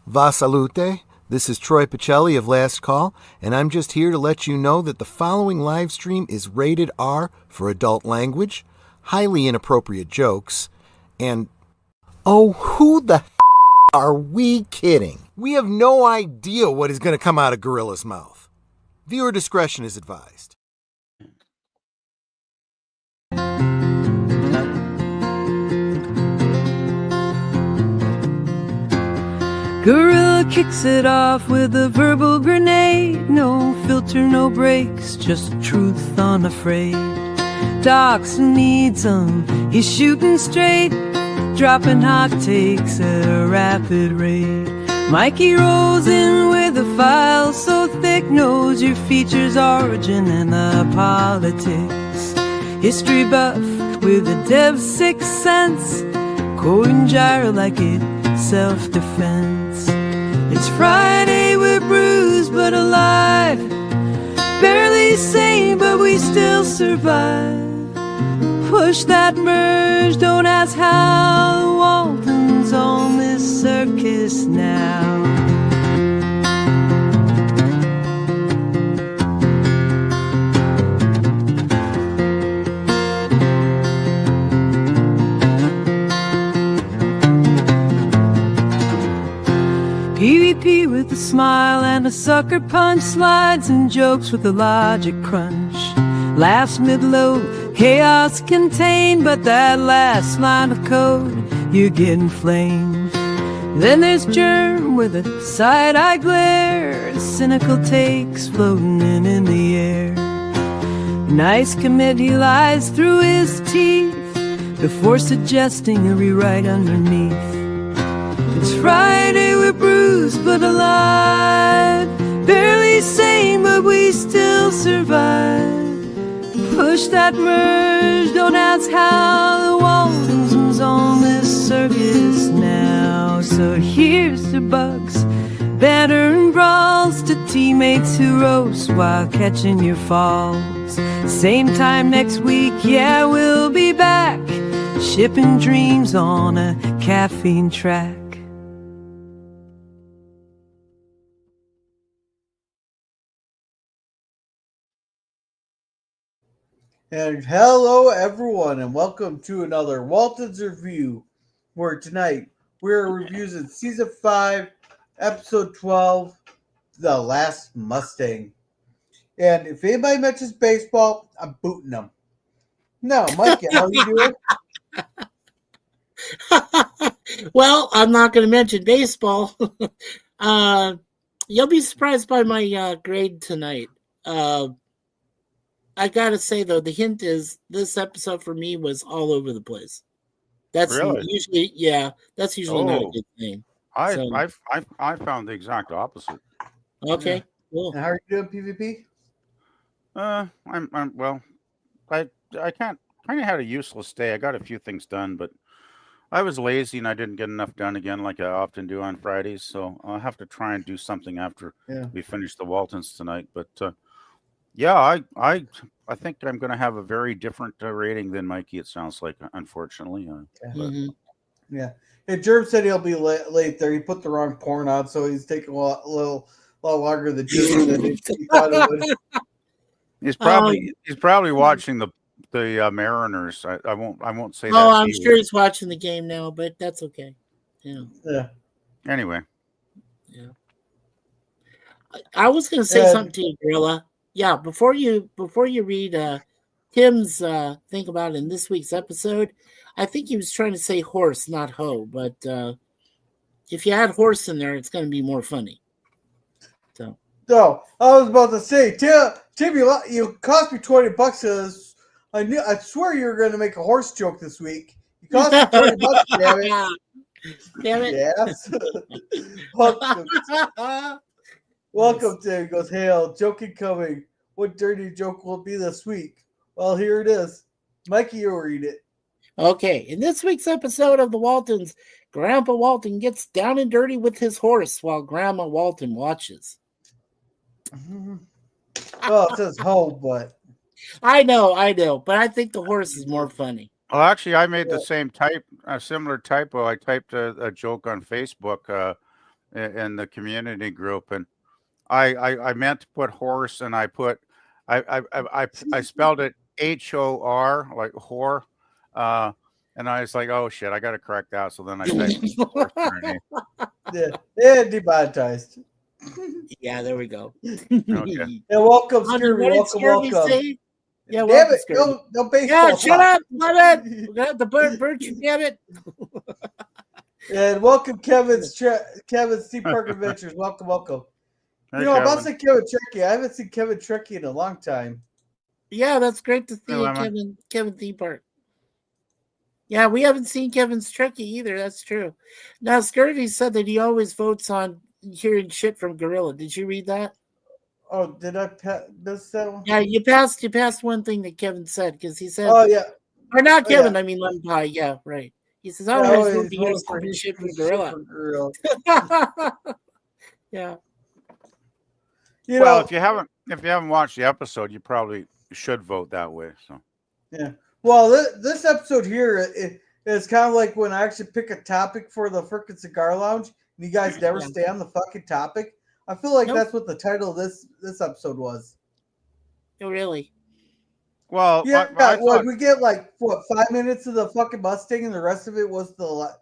Va salute. This is Troy Pacelli of Last Call, and I'm just here to let you know that the following live stream is rated R for adult language, highly inappropriate jokes, and oh, who the are we kidding? We have no idea what is going to come out of Gorilla's mouth. Viewer discretion is advised. Gorilla kicks it off with a verbal grenade. No filter, no brakes, just truth unafraid. Dachshund needs him, he's shooting straight, dropping hot takes at a rapid rate. Mikey rolls in with a file so thick, knows your features, origin, and the politics. History buff with a dev sixth sense, quoting gyro like it's self-defense. It's Friday, we're bruised but alive, barely sane but we still survive. Push that merge, don't ask how. The Waltons on this circus now. PvP with a smile and a sucker punch, slides and jokes with a logic crunch. Laughs mid-load, chaos contained, but that last line of code, you're getting flamed. Then there's Germ with a side-eye glare, cynical takes floating in the air. Nice commit, he lies through his teeth before suggesting a rewrite underneath. It's Friday, we're bruised but alive, barely sane but we still survive. Push that merge, don't ask how. The Waltons on this circus now. So here's to bugs, banter and brawls, to teammates who roast while catching your falls. Same time next week, yeah, we'll be back, shipping dreams on a caffeine track. And hello everyone, and welcome to another Waltons review, where tonight we're reviewing season 5, episode 12, The Last Mustang. And if anybody mentions baseball, I'm booting them. No, Mikey, how are you doing? Well, I'm not going to mention baseball. You'll be surprised by my grade tonight. I gotta say though, the hint is this episode for me was all over the place. That's really? usually, that's usually not a good thing. I found the exact opposite. Okay, Yeah. cool. And how are you doing, PvP? I'm well. I kind of had a useless day. I got a few things done, but I was lazy and I didn't get enough done again, like I often do on Fridays. So I'll have to try and do something after we finish the Waltons tonight. But yeah, I think I'm going to have a very different rating than Mikey. It sounds like, unfortunately. Yeah. Hey, Germ said he'll be late there. He put the wrong porn on, so he's taking a little longer than Germ than he thought it would. He's probably watching the Mariners. I won't say that. Oh, I'm sure he's watching the game now, but that's okay. Yeah. Anyway. Yeah. I was going to say something to you, Gorilla. Yeah, before you read Tim's think about it in this week's episode, I think he was trying to say horse, not hoe. But if you add horse in there, it's going to be more funny. So. No, I was about to say, Tim, you cost me $20. I swear you were going to make a horse joke this week. You cost me $20, damn it. Damn it. Yes. Welcome, Tim. He goes, hail, joke incoming. What dirty joke will it be this week? Well, here it is. Mikey, you'll read it. Okay. In this week's episode of the Waltons, Grandpa Walton gets down and dirty with his horse while Grandma Walton watches. Well, it says hoe, but... I know, but I think the horse is more funny. Well, actually, I made a similar typo. I typed a joke on Facebook in the community group, and I meant to put horse, and I spelled it HOR, like whore, and I was like, oh shit, I got to correct that. So then I typed horse underneath. Yeah, demonetized. Yeah, there we go. Okay. And welcome, Scurvy. What did Welcome, Scurvy welcome. say? Yeah, Damn welcome, it! Scurvy. No baseball. Yeah, shut up! Let it. We're gonna have the bird. You damn it! And welcome, Kevin Steve Park Adventures. Welcome. Hey, You know, I'm about to Kevin. say Kevin Trekkie. I haven't seen Kevin Trekkie in a long time. Yeah, that's great to see you, Lemon. Kevin Theme Park. Yeah, we haven't seen Kevin's Trekkie either. That's true. Now, Scurvy said that he always votes on hearing shit from Gorilla. Did you read that? Oh, did I miss that one? Yeah, you passed one thing that Kevin said because he said, Oh yeah. or not Oh, Kevin. yeah. I mean Lemon Pie. Yeah, right. He says, I "I always always vote vote for shit from shit Gorilla." for Gorilla. Yeah. You Well, know, if you haven't watched the episode, you probably should vote that way. So yeah. Well, this episode here is kind of like when I actually pick a topic for the frickin' cigar lounge, and you guys never Yeah. stay on the fucking topic. I feel like Nope. that's what the title of this episode was. Oh, really? well, Yeah, I thought, we get like what 5 minutes of the fucking Mustang, and the rest of it was the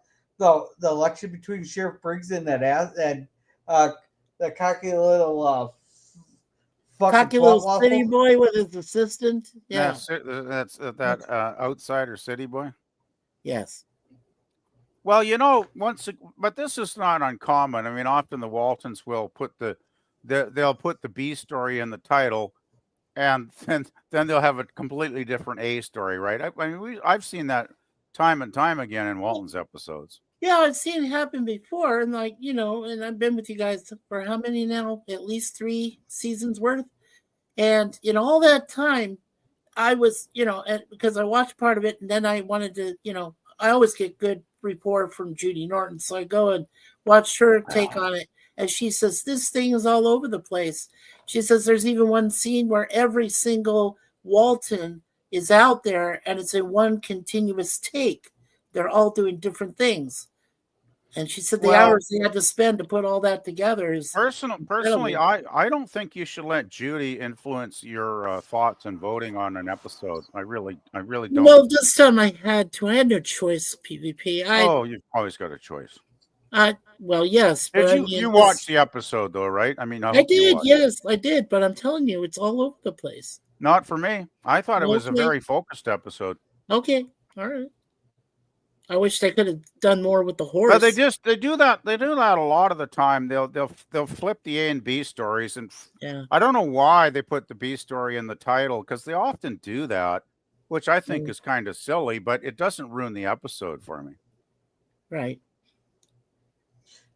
election between Sheriff Briggs and that cocky little fucking Cocky little plot city waffle. boy with his assistant. Yeah. that's that outsider city boy. Yes. Well, but this is not uncommon. I mean, often the Waltons will they'll put the B story in the title, and then they'll have a completely different A story, right? I mean, I've seen that time and time again in Walton's episodes. Yeah, I've seen it happen before, and and I've been with you guys for how many now? At least 3 seasons worth. And all that time, I was, because I watched part of it, and then I wanted to, I always get good rapport from Judy Norton, so I go and watch her take on it, and she says this thing is all over the place. She says there's even one scene where every single Walton is out there, and it's in one continuous take. They're all doing different things. And she said the hours they had to spend to put all that together is Personally, I don't think you should let Judy influence your thoughts and voting on an episode. I really don't. Well, this time I had to. I had no choice, PvP. You've always got a choice. Well, yes. But Did you watched the episode though, right? I mean, I did. Yes, I did. But I'm telling you, it's all over the place. Not for me. I thought it was a very focused episode. Okay, all right. I wish they could have done more with the horse. But they do that. They do that a lot of the time. They'll flip the A and B stories, and I don't know why they put the B story in the title, because they often do that, which I think is kind of silly. But it doesn't ruin the episode for me. Right.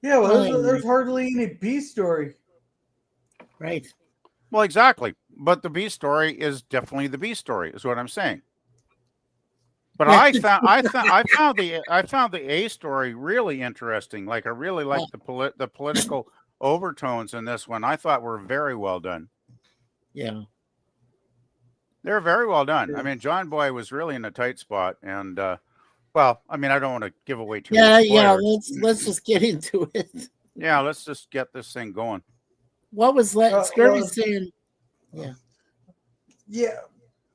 Yeah, well, there's hardly any B story. Right. Well, exactly. But the B story is definitely the B story, is what I'm saying. But I found the A story really interesting. Like, I really liked the political overtones in this one. I thought were very well done. Yeah, they're very well done. I mean, John Boy was really in a tight spot, and well, I mean, I don't want to give away too much. Yeah. Let's just get into it. Yeah, let's just get this thing going. What was Scurvy saying? Yeah. Yeah.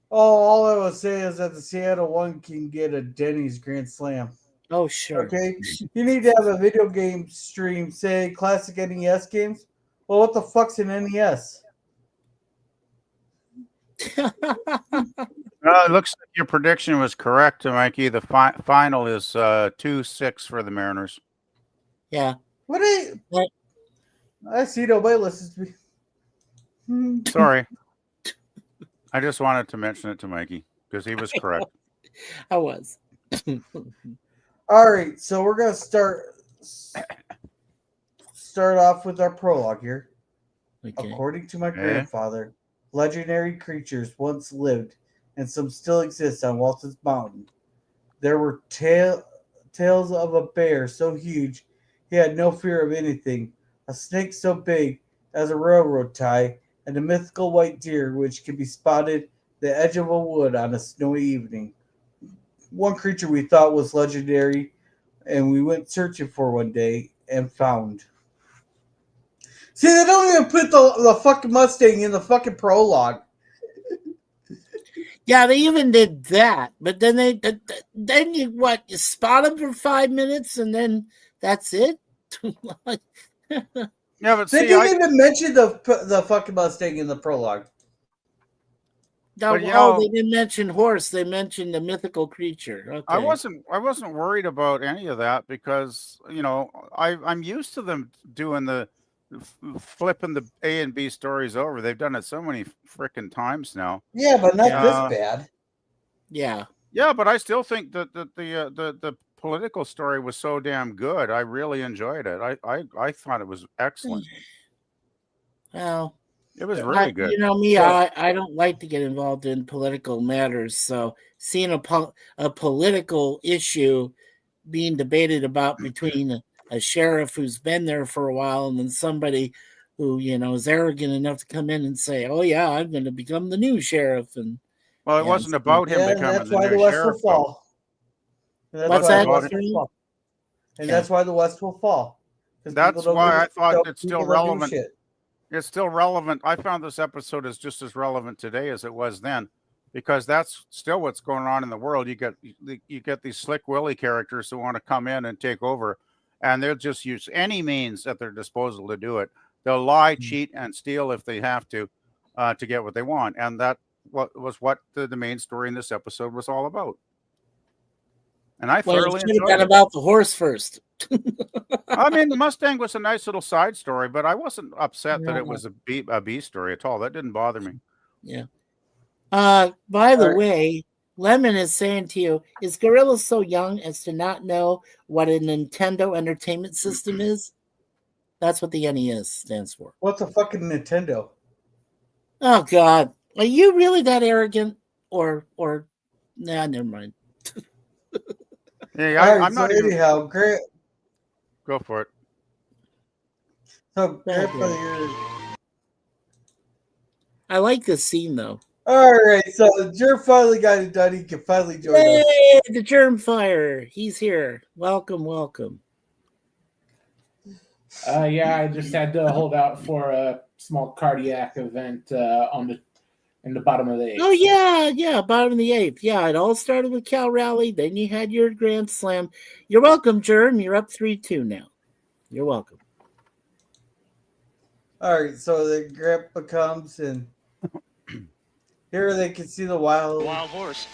Oh, all I would say is that the Seattle one can get a Denny's Grand Slam. Oh, sure. Okay. You need to have a video game stream, say classic NES games. Well, what the fuck's an NES? It looks like your prediction was correct, Mikey. The final is 2-6 for the Mariners. Yeah. I see nobody listens to me. Sorry. I just wanted to mention it to Mikey because he was correct. I was. All right, so we're gonna start off with our prologue here. Okay. According to my grandfather, legendary creatures once lived, and some still exist on Waltons Mountain. There were tales of a bear so huge he had no fear of anything, a snake so big as a railroad tie, and a mythical white deer which can be spotted at the edge of a wood on a snowy evening. One creature we thought was legendary, and we went searching for one day and found. See, they don't even put the fucking Mustang in the fucking prologue. Yeah, they even did that, but then then you spot them for 5 minutes and then that's it. Yeah, but They see, didn't even mention the fucking Mustang in the prologue. But, they didn't mention horse. They mentioned the mythical creature. Okay. I wasn't worried about any of that because I'm used to them doing the flipping the A and B stories over. They've done it so many freaking times now. Yeah, but not this bad. Yeah. Yeah, but I still think that the political story was so damn good. I really enjoyed it. I thought it was excellent. Well, it was really good. You know me, I don't like to get involved in political matters. So seeing a political issue being debated about between a sheriff who's been there for a while and then somebody who is arrogant enough to come in and say, "Oh yeah, I'm going to become the new sheriff," and well, it wasn't about him becoming the new sheriff. What's that? And that's why the West will fall. That's why I thought it's still relevant. It's still relevant. I found this episode is just as relevant today as it was then, because that's still what's going on in the world. You get these Slick Willie characters who want to come in and take over, and they'll just use any means at their disposal to do it. They'll lie, cheat, and steal if they have to get what they want. And that was what the main story in this episode was all about. And I thoroughly enjoyed it. About the horse first. I mean, the Mustang was a nice little side story, but I wasn't upset that it was a B story at all. That didn't bother me. Yeah. By the way, Lemon is saying to you, is Gorilla so young as to not know what a Nintendo Entertainment System is? That's what the NES stands for. What's a fucking Nintendo? Oh God, are you really that arrogant? Or nah, never mind. Yeah, I'm not even. Anyhow, great. Go for it. So, I like this scene though. All right, so the germ finally got it done. He can finally join us. The germ fire. He's here. Welcome. Yeah, I just had to hold out for a small cardiac event in the bottom of the 8th. Oh yeah, bottom of the 8th. Yeah, it all started with Cal Rally. Then you had your Grand Slam. You're welcome, Germ. You're up 3-2 now. You're welcome. All right, so the grandpa comes and here they can see the wild horse.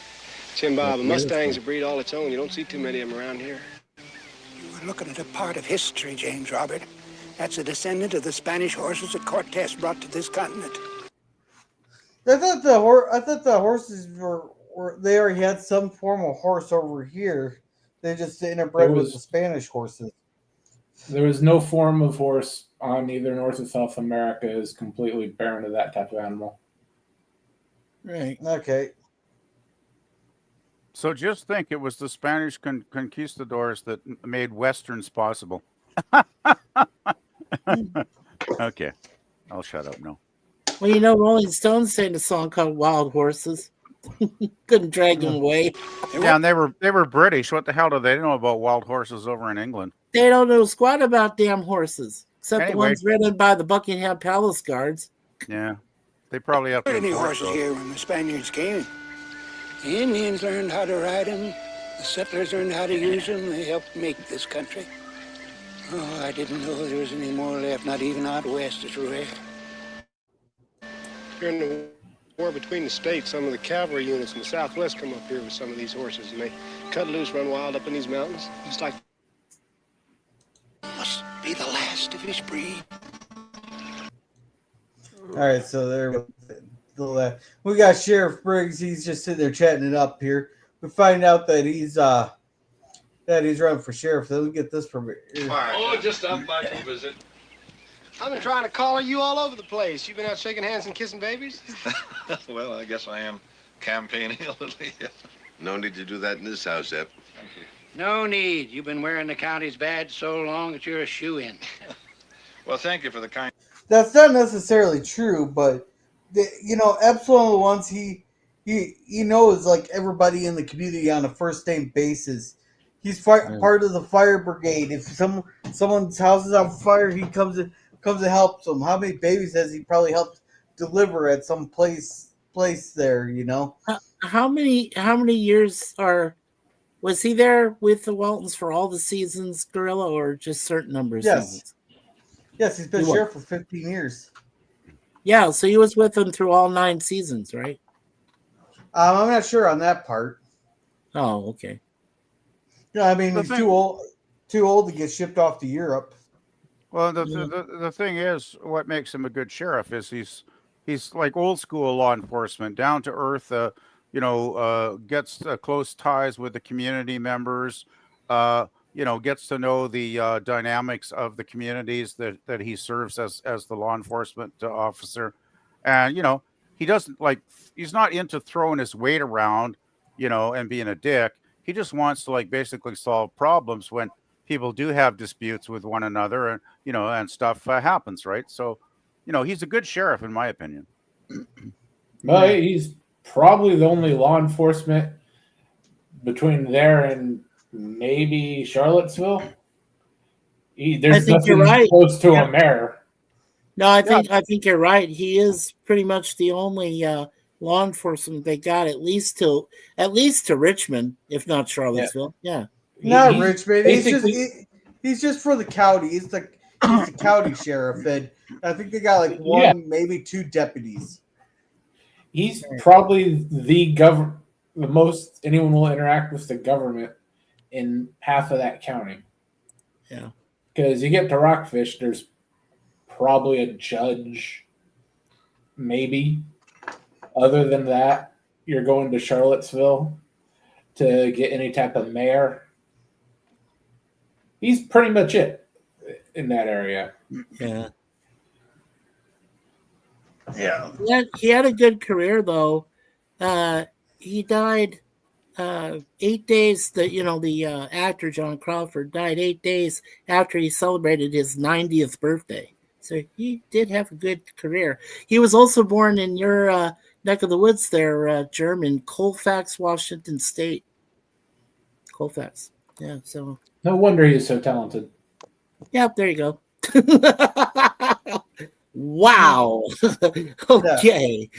Tim Bob, a Mustang's a breed all its own. You don't see too many of them around here. You were looking at a part of history, James Robert. That's a descendant of the Spanish horses that Cortez brought to this continent. I thought the horses were they already had some form of horse over here. They just interbred with the Spanish horses. There was no form of horse on either North or South America is completely barren of that type of animal. Right. Okay. So just think, it was the Spanish conquistadors that made Westerns possible. Okay. I'll shut up now. Well, Rolling Stones sang a song called Wild Horses. Couldn't drag them away. Yeah, and they were British. What the hell do they know about wild horses over in England? They don't know squat about damn horses, except the ones ridden by the Buckingham Palace guards. Yeah, they probably have to. Any horses here when the Spaniards came. The Indians learned how to ride them. The settlers learned how to use them. They helped make this country. Oh, I didn't know there was any more left, not even out west. It's rare. During the war between the states, some of the cavalry units in the Southwest come up here with some of these horses, and they cut loose, run wild up in these mountains, just like. Must be the last of his breed. All right, so there we got Sheriff Briggs. He's just sitting there chatting it up here. We find out that he's running for sheriff. Then we get this from here. Oh, just stopped by to visit. I've been trying to collar you all over the place. You've been out shaking hands and kissing babies? Well, I guess I am campaigning a little. No need to do that in this house, Ep. Thank you. No need. You've been wearing the county's badge so long that you're a shoe-in. Well, thank you for the kind. That's not necessarily true, but Ep's one of the ones he knows like everybody in the community on a first name basis. He's part of the fire brigade. If someone's house is on fire, he comes in. comes and helps him. How many babies has he probably helped deliver at some place there? You know. How many years was he there with the Waltons for all the seasons, Gorilla, or just certain number of seasons? Yes, he's been sheriff for 15 years. Yeah, so he was with them through all 9 seasons, right? I'm not sure on that part. Oh, okay. Yeah, I mean, he's too old to get shipped off to Europe. Well, the thing is, what makes him a good sheriff is he's like old school law enforcement, down to earth. Gets close ties with the community members. Gets to know the dynamics of the communities that he serves as the law enforcement officer, and he doesn't he's not into throwing his weight around, and being a dick. He just wants to basically solve problems when people do have disputes with one another, and and stuff happens, right? So, he's a good sheriff in my opinion. Well, he's probably the only law enforcement between there and maybe Charlottesville. There's nothing close to a mayor. No, I think you're right. He is pretty much the only law enforcement they got, at least to Richmond, if not Charlottesville. Yeah. Not Richmond. He's just for the county. He's the county sheriff, and I think they got one, maybe 2 deputies. He's probably the most anyone will interact with the government in half of that county. Yeah. Because you get to Rockfish, there's probably a judge, maybe. Other than that, you're going to Charlottesville to get any type of mayor. He's pretty much it in that area. Yeah. Yeah. He had a good career, though. He died 8 days. The actor John Crawford died 8 days after he celebrated his 90th birthday. So he did have a good career. He was also born in your neck of the woods there, Germ, in Colfax, Washington State. Colfax. Yeah, so. No wonder he's so talented. Yep, there you go. Wow. Okay.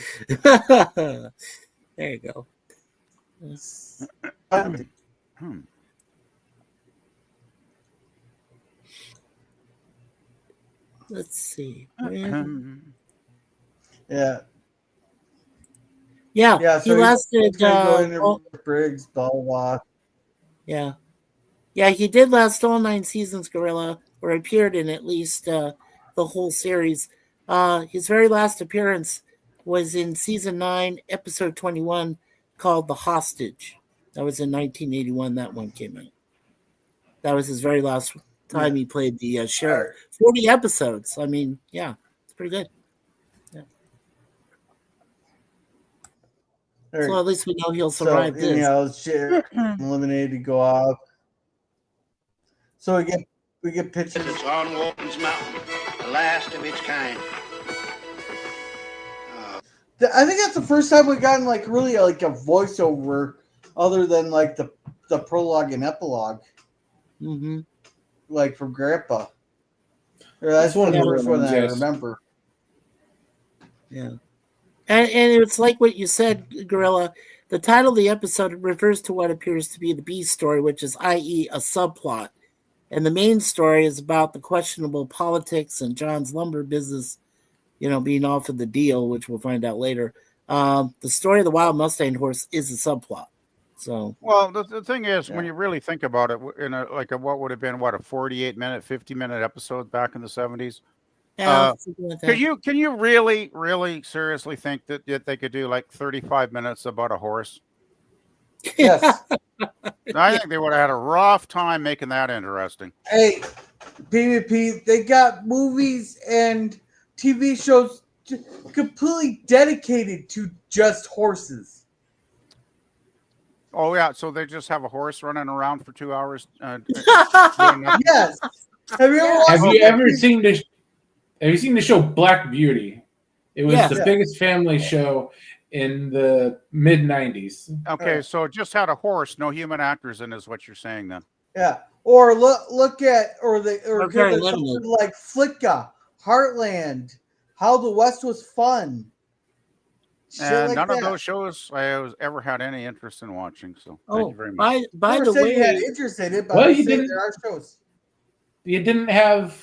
There you go. Let's see. Yeah. Yeah, he lasted. Briggs, blah, blah, blah. Yeah. Yeah, he did last all 9 seasons, Gorilla, or appeared in at least the whole series. His very last appearance was in season 9, episode 21, called The Hostage. That was in 1981. That one came out. That was his very last time he played the sheriff. 40 episodes. I mean, yeah, it's pretty good. Yeah. So at least we know he'll survive this. Sheriff eliminated to go off. So we get pictures. It's on Waltons Mountain, the last of its kind. I think that's the first time we've gotten really a voiceover other than the prologue and epilogue. Mm-hmm. From Grandpa. That's one of the first ones I remember. Yeah. And it's like what you said, Gorilla. The title of the episode refers to what appears to be the B story, which is i.e. a subplot. And the main story is about the questionable politics and John's lumber business, being off of the deal, which we'll find out later. The story of the wild Mustang horse is a subplot. So, well, the thing is, when you really think about it, in what would have been a 48-minute, 50-minute episode back in the 70s. Yeah, can you really seriously think that they could do 35 minutes about a horse? Yes. I think they would have had a rough time making that interesting. Hey, PvP, they got movies and TV shows completely dedicated to just horses. Oh, yeah, so they just have a horse running around for 2 hours? Yes. Have you ever seen the show Black Beauty? It was the biggest family show in the mid-90s. Okay, so it just had a horse, no human actors in, is what you're saying then. Yeah. Or look at something like Flicka, Heartland, How the West Was Fun. Shit And like none that. of those shows I ever had any interest in watching. So thank you very much. by Never the said you had way, interest in it, but Well, I'm you just saying didn't- there are shows. You didn't have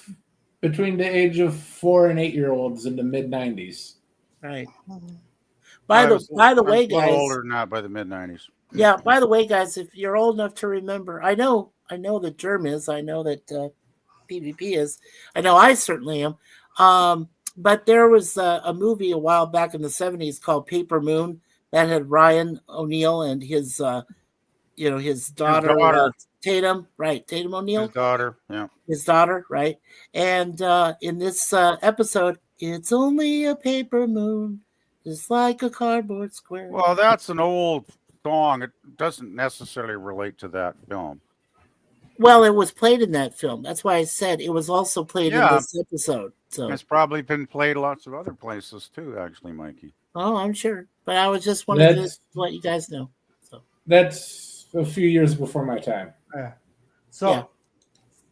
between the age of 4 and 8-year-olds in the mid 90s. right. I By the was a way, little guys. older than that by the mid '90s. Yeah. By the way, guys, if you're old enough to remember, I know that Germ is. I know that PvP is. I know I certainly am. But there was a movie a while back in the 70s called Paper Moon that had Ryan O'Neal and his daughter, Tatum, right? Tatum O'Neal. His daughter, yeah. His daughter, right? And in this episode, it's only a paper moon, just like a cardboard square. Well, that's an old song. It doesn't necessarily relate to that film. Well, it was played in that film. That's why I said it was also played in this episode. So it's probably been played lots of other places too, actually, Mikey. Oh, I'm sure. But I was just wanted to let you guys know. So that's a few years before my time. Yeah. So,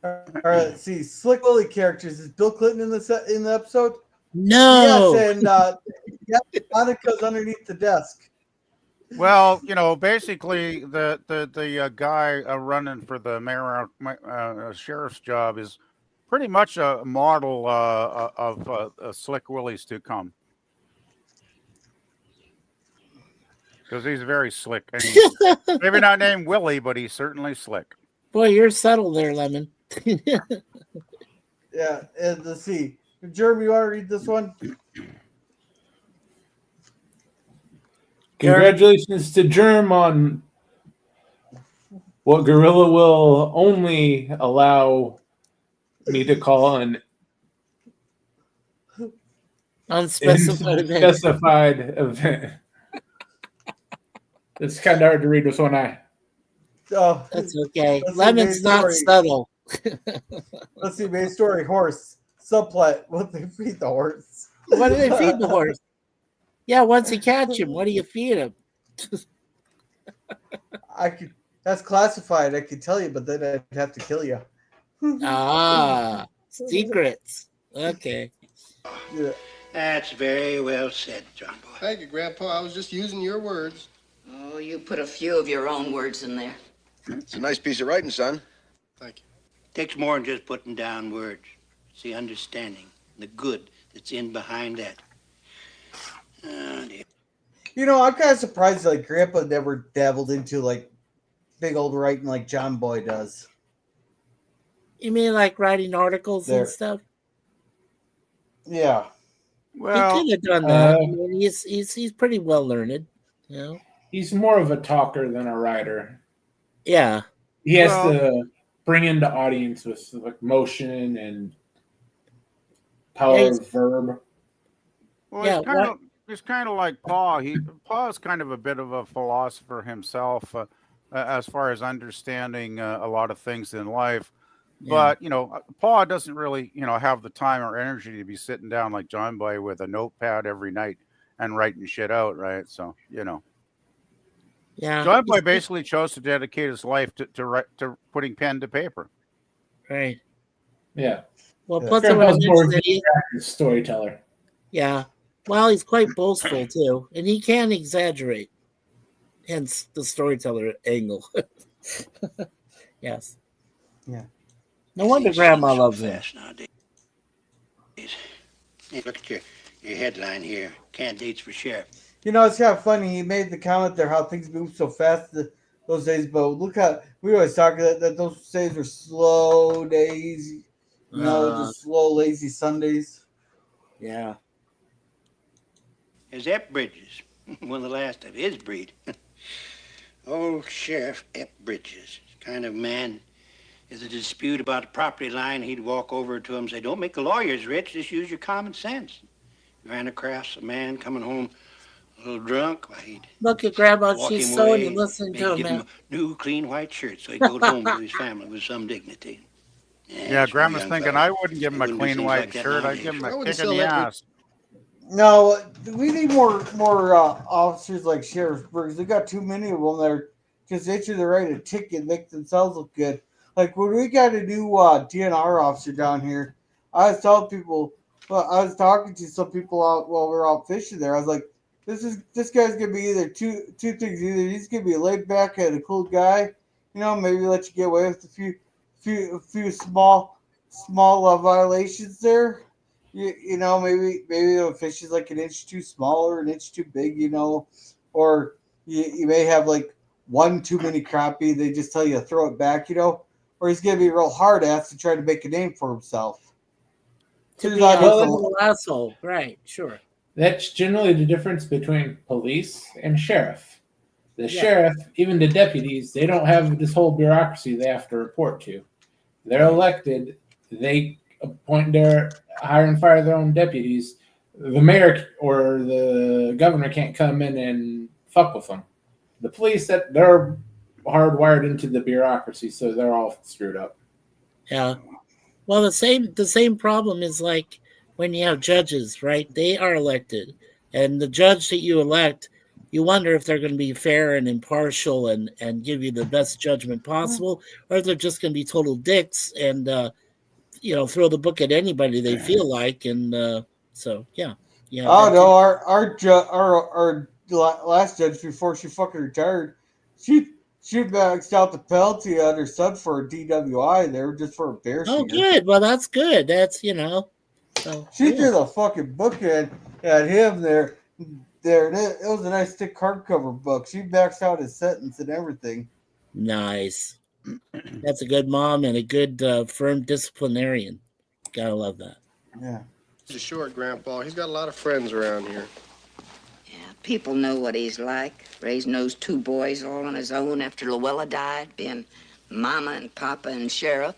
all right, let's see. Slick Willie characters. Is Bill Clinton in the episode? No. Yes, and Monica's underneath the desk. Well, basically the guy running for the mayor sheriff's job is pretty much a model of Slick Willie's to come. Because he's very slick. And he's maybe not named Willie, but he's certainly slick. Boy, you're subtle there, Lemon. Yeah, and let's see. Jeremy, you want to read this one? Congratulations to Germ on what Gorilla will only allow me to call an unspecified event. It's kind of hard to read with one eye. Oh, that's okay. Lemon's not subtle. Let's see, main story, horse. Subplot, what they feed the horse. What do they feed the horse? Yeah, once you catch him, what do you feed him? That's classified, I could tell you, but then I'd have to kill you. Secrets. Okay. Yeah. That's very well said, John Boy. Thank you, Grandpa. I was just using your words. Oh, you put a few of your own words in there. It's a nice piece of writing, son. Thank you. Takes more than just putting down words. It's the understanding, the good that's in behind that. Oh, dear. I'm kind of surprised like Grandpa never dabbled into like big old writing like John Boy does. You mean like writing articles and stuff? Yeah. Well, he could have done that. I mean, he's pretty well learned. He's more of a talker than a writer. Yeah. He has to bring in the audience with like motion and power of verb. Well, he's kind of like Paul. Paul's kind of a bit of a philosopher himself, as far as understanding a lot of things in life. Yeah. But Paul doesn't really have the time or energy to be sitting down like John Boy with a notepad every night and writing shit out, right? So Yeah. John Boy basically chose to dedicate his life to putting pen to paper. Right. Yeah. Well, plus I want to mention that he, storyteller. Yeah. Well, he's quite boastful too, and he can exaggerate. Hence the storyteller angle. Yes. Yeah. No wonder Grandma loves him. Hey, look at your headline here. Candidates for sheriff. It's kind of funny. He made the comment there how things move so fast those days, but look how we always talk that those days were slow days. Just slow, lazy Sundays. Yeah. There's Ep Bridges, one of the last of his breed. Old Sheriff Ep Bridges, kind of man. There's a dispute about a property line, he'd walk over to him and say, "Don't make the lawyers rich, just use your common sense." Ran across a man coming home a little drunk. He'd look at Grandma, walk she's him sewing away, and listening to give him. him a new, clean white shirt so he'd go home to his family with some dignity. Yeah, Grandma's thinking I wouldn't give him a clean white shirt. I'd give him a kick in the ass. No, we need more officers like Sheriff Briggs. They got too many of them that are just itching to write a ticket, make themselves look good. Like when we got a new DNR officer down here, I was telling people Well, I was talking to some people out while we were out fishing there. I was like, this guy's gonna be either two things. Either he's gonna be a laid back and a cool guy, maybe let you get away with a few small violations there. Maybe the fish is like an inch too small or an inch too big, or you may have like one too many crappie. They just tell you to throw it back, or he's gonna be real hard ass to try to make a name for himself. To be a little asshole, right? Sure. That's generally the difference between police and sheriff. The sheriff, even the deputies, they don't have this whole bureaucracy they have to report to. They're elected. They appoint hire and fire their own deputies. The mayor or the governor can't come in and fuck with them. The police, they're hardwired into the bureaucracy, so they're all screwed up. Yeah. Well, the same problem is like when you have judges, right? They are elected, and the judge that you elect, you wonder if they're going to be fair and impartial and give you the best judgment possible, or if they're just going to be total dicks and throw the book at anybody they feel like, and so yeah. Oh no, our last judge before she fucking retired, she maxed out the penalty on her son for a DWI. They were just for embarrassing. Oh, good. Well, that's good. That's So, she did a fucking bookend at him there. It was a nice thick hardcover book. She maxed out his sentence and everything. Nice. That's a good mom and a good firm disciplinarian. Gotta love that. Yeah. He's short, Grandpa. He's got a lot of friends around here. Yeah, people know what he's like. Raising those two boys all on his own after Luella died, being Mama and Papa and Sheriff.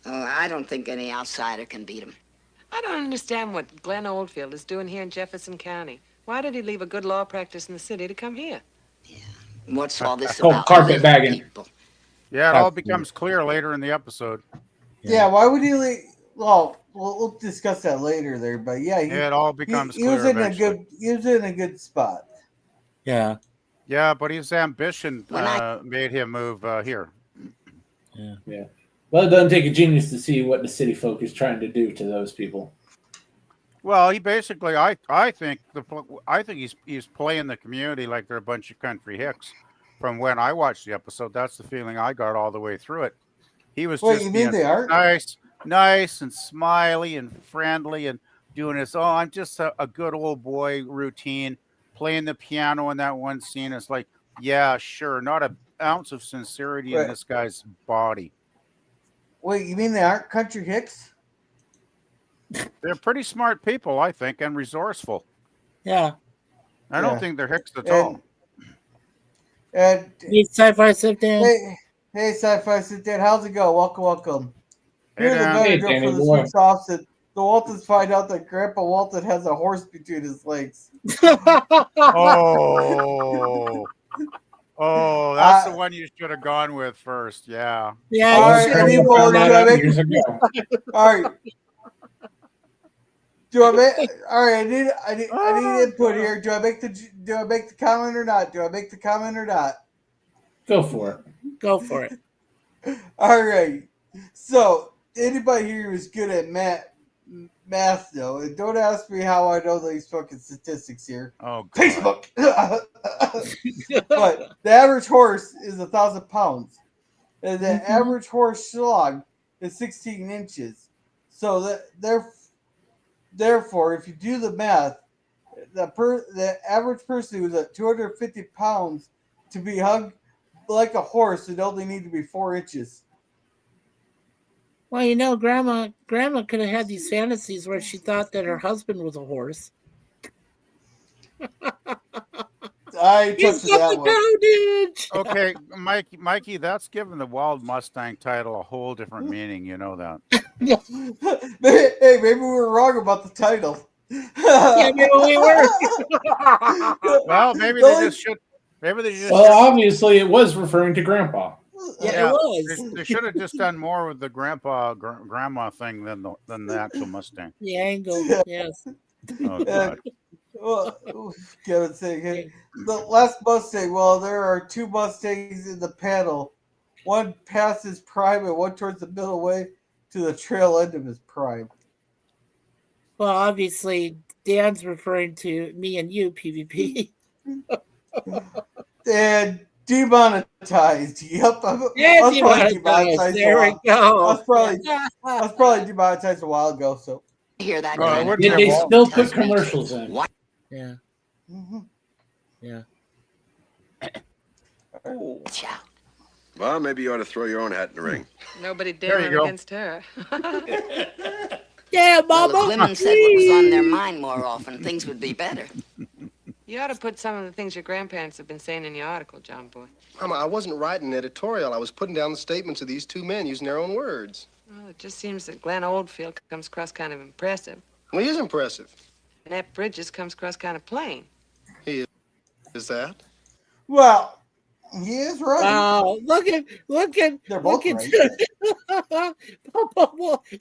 Oh, I don't think any outsider can beat him. I don't understand what Glenn Oldfield is doing here in Jefferson County. Why did he leave a good law practice in the city to come here? Yeah. What's all this Oh, about? carpetbagging. Yeah, it all becomes clear later in the episode. Yeah, why would he leave? Well, we'll discuss that later there, but yeah, it all becomes he clear was in eventually. he was in a good spot. Yeah. Yeah, but his ambition made him move here. Yeah. Well, it doesn't take a genius to see what the city folk is trying to do to those people. Well, he basically, I think he's playing the community like they're a bunch of country hicks. From when I watched the episode, that's the feeling I got all the way through it. He was just being nice and smiley and friendly and doing his, I'm just a good old boy routine, playing the piano in that one scene. It's like, yeah, sure, not an ounce of sincerity in this guy's body. Wait, you mean they aren't country hicks? They're pretty smart people, I think, and resourceful. Yeah. I don't think they're hicks at all. And hey, Sci-Fi Sit Down. Hey, Sci-Fi Sit Down. How's it go? Welcome. Here's a better joke for this week's offset. The Waltons find out that Grandpa Walton has a horse between his legs. Oh, that's the one you should have gone with first. Yeah. Yeah. All right. I need more. All right. All right. I need input here. Do I make the comment or not? Go for it. All right. So anybody here who's good at math though, and don't ask me how I know these fucking statistics here. Oh, God. Facebook. But the average horse is 1,000 pounds, and the average horse slog is 16 inches. So therefore, if you do the math, the average person who's at 250 pounds to be hung like a horse would only need to be 4 inches. Well, Grandma could have had these fantasies where she thought that her husband was a horse. I touched that one. Okay, Mikey, that's given the Wild Mustang title a whole different meaning. You know that. Hey, maybe we were wrong about the title. Yeah, maybe we were. Well, maybe they just should. Well, obviously, it was referring to Grandpa. Yeah, it was. They should have just done more with the grandma thing than the actual Mustang. The angle, yes. Oh, God. Well, Kevin saying, hey, the Last Mustang. Well, there are 2 Mustangs in the panel. One past his prime and one towards the middle way to the trail end of his prime. Well, obviously, Dan's referring to me and you, PvP. And demonetized. Yep, I was And probably demonetized. demonetized. There we go. I was probably demonetized a while ago. So Hear that? Did they still put commercials in? Yeah. Mm-hmm. Yeah. Well, maybe you ought to throw your own hat in the ring. Nobody There you daring go. against her. Yeah, Well, Mama. if women said what was on their mind more often, things would be better. You ought to put some of the things your grandparents have been saying in your article, John Boy. Mama, I wasn't writing an editorial. I was putting down the statements of these two men using their own words. Well, it just seems that Glenn Oldfield comes across kind of impressive. Well, he is impressive. And Ep Bridges comes across kind of plain. He is that? well, he is right. Wow, look at They're both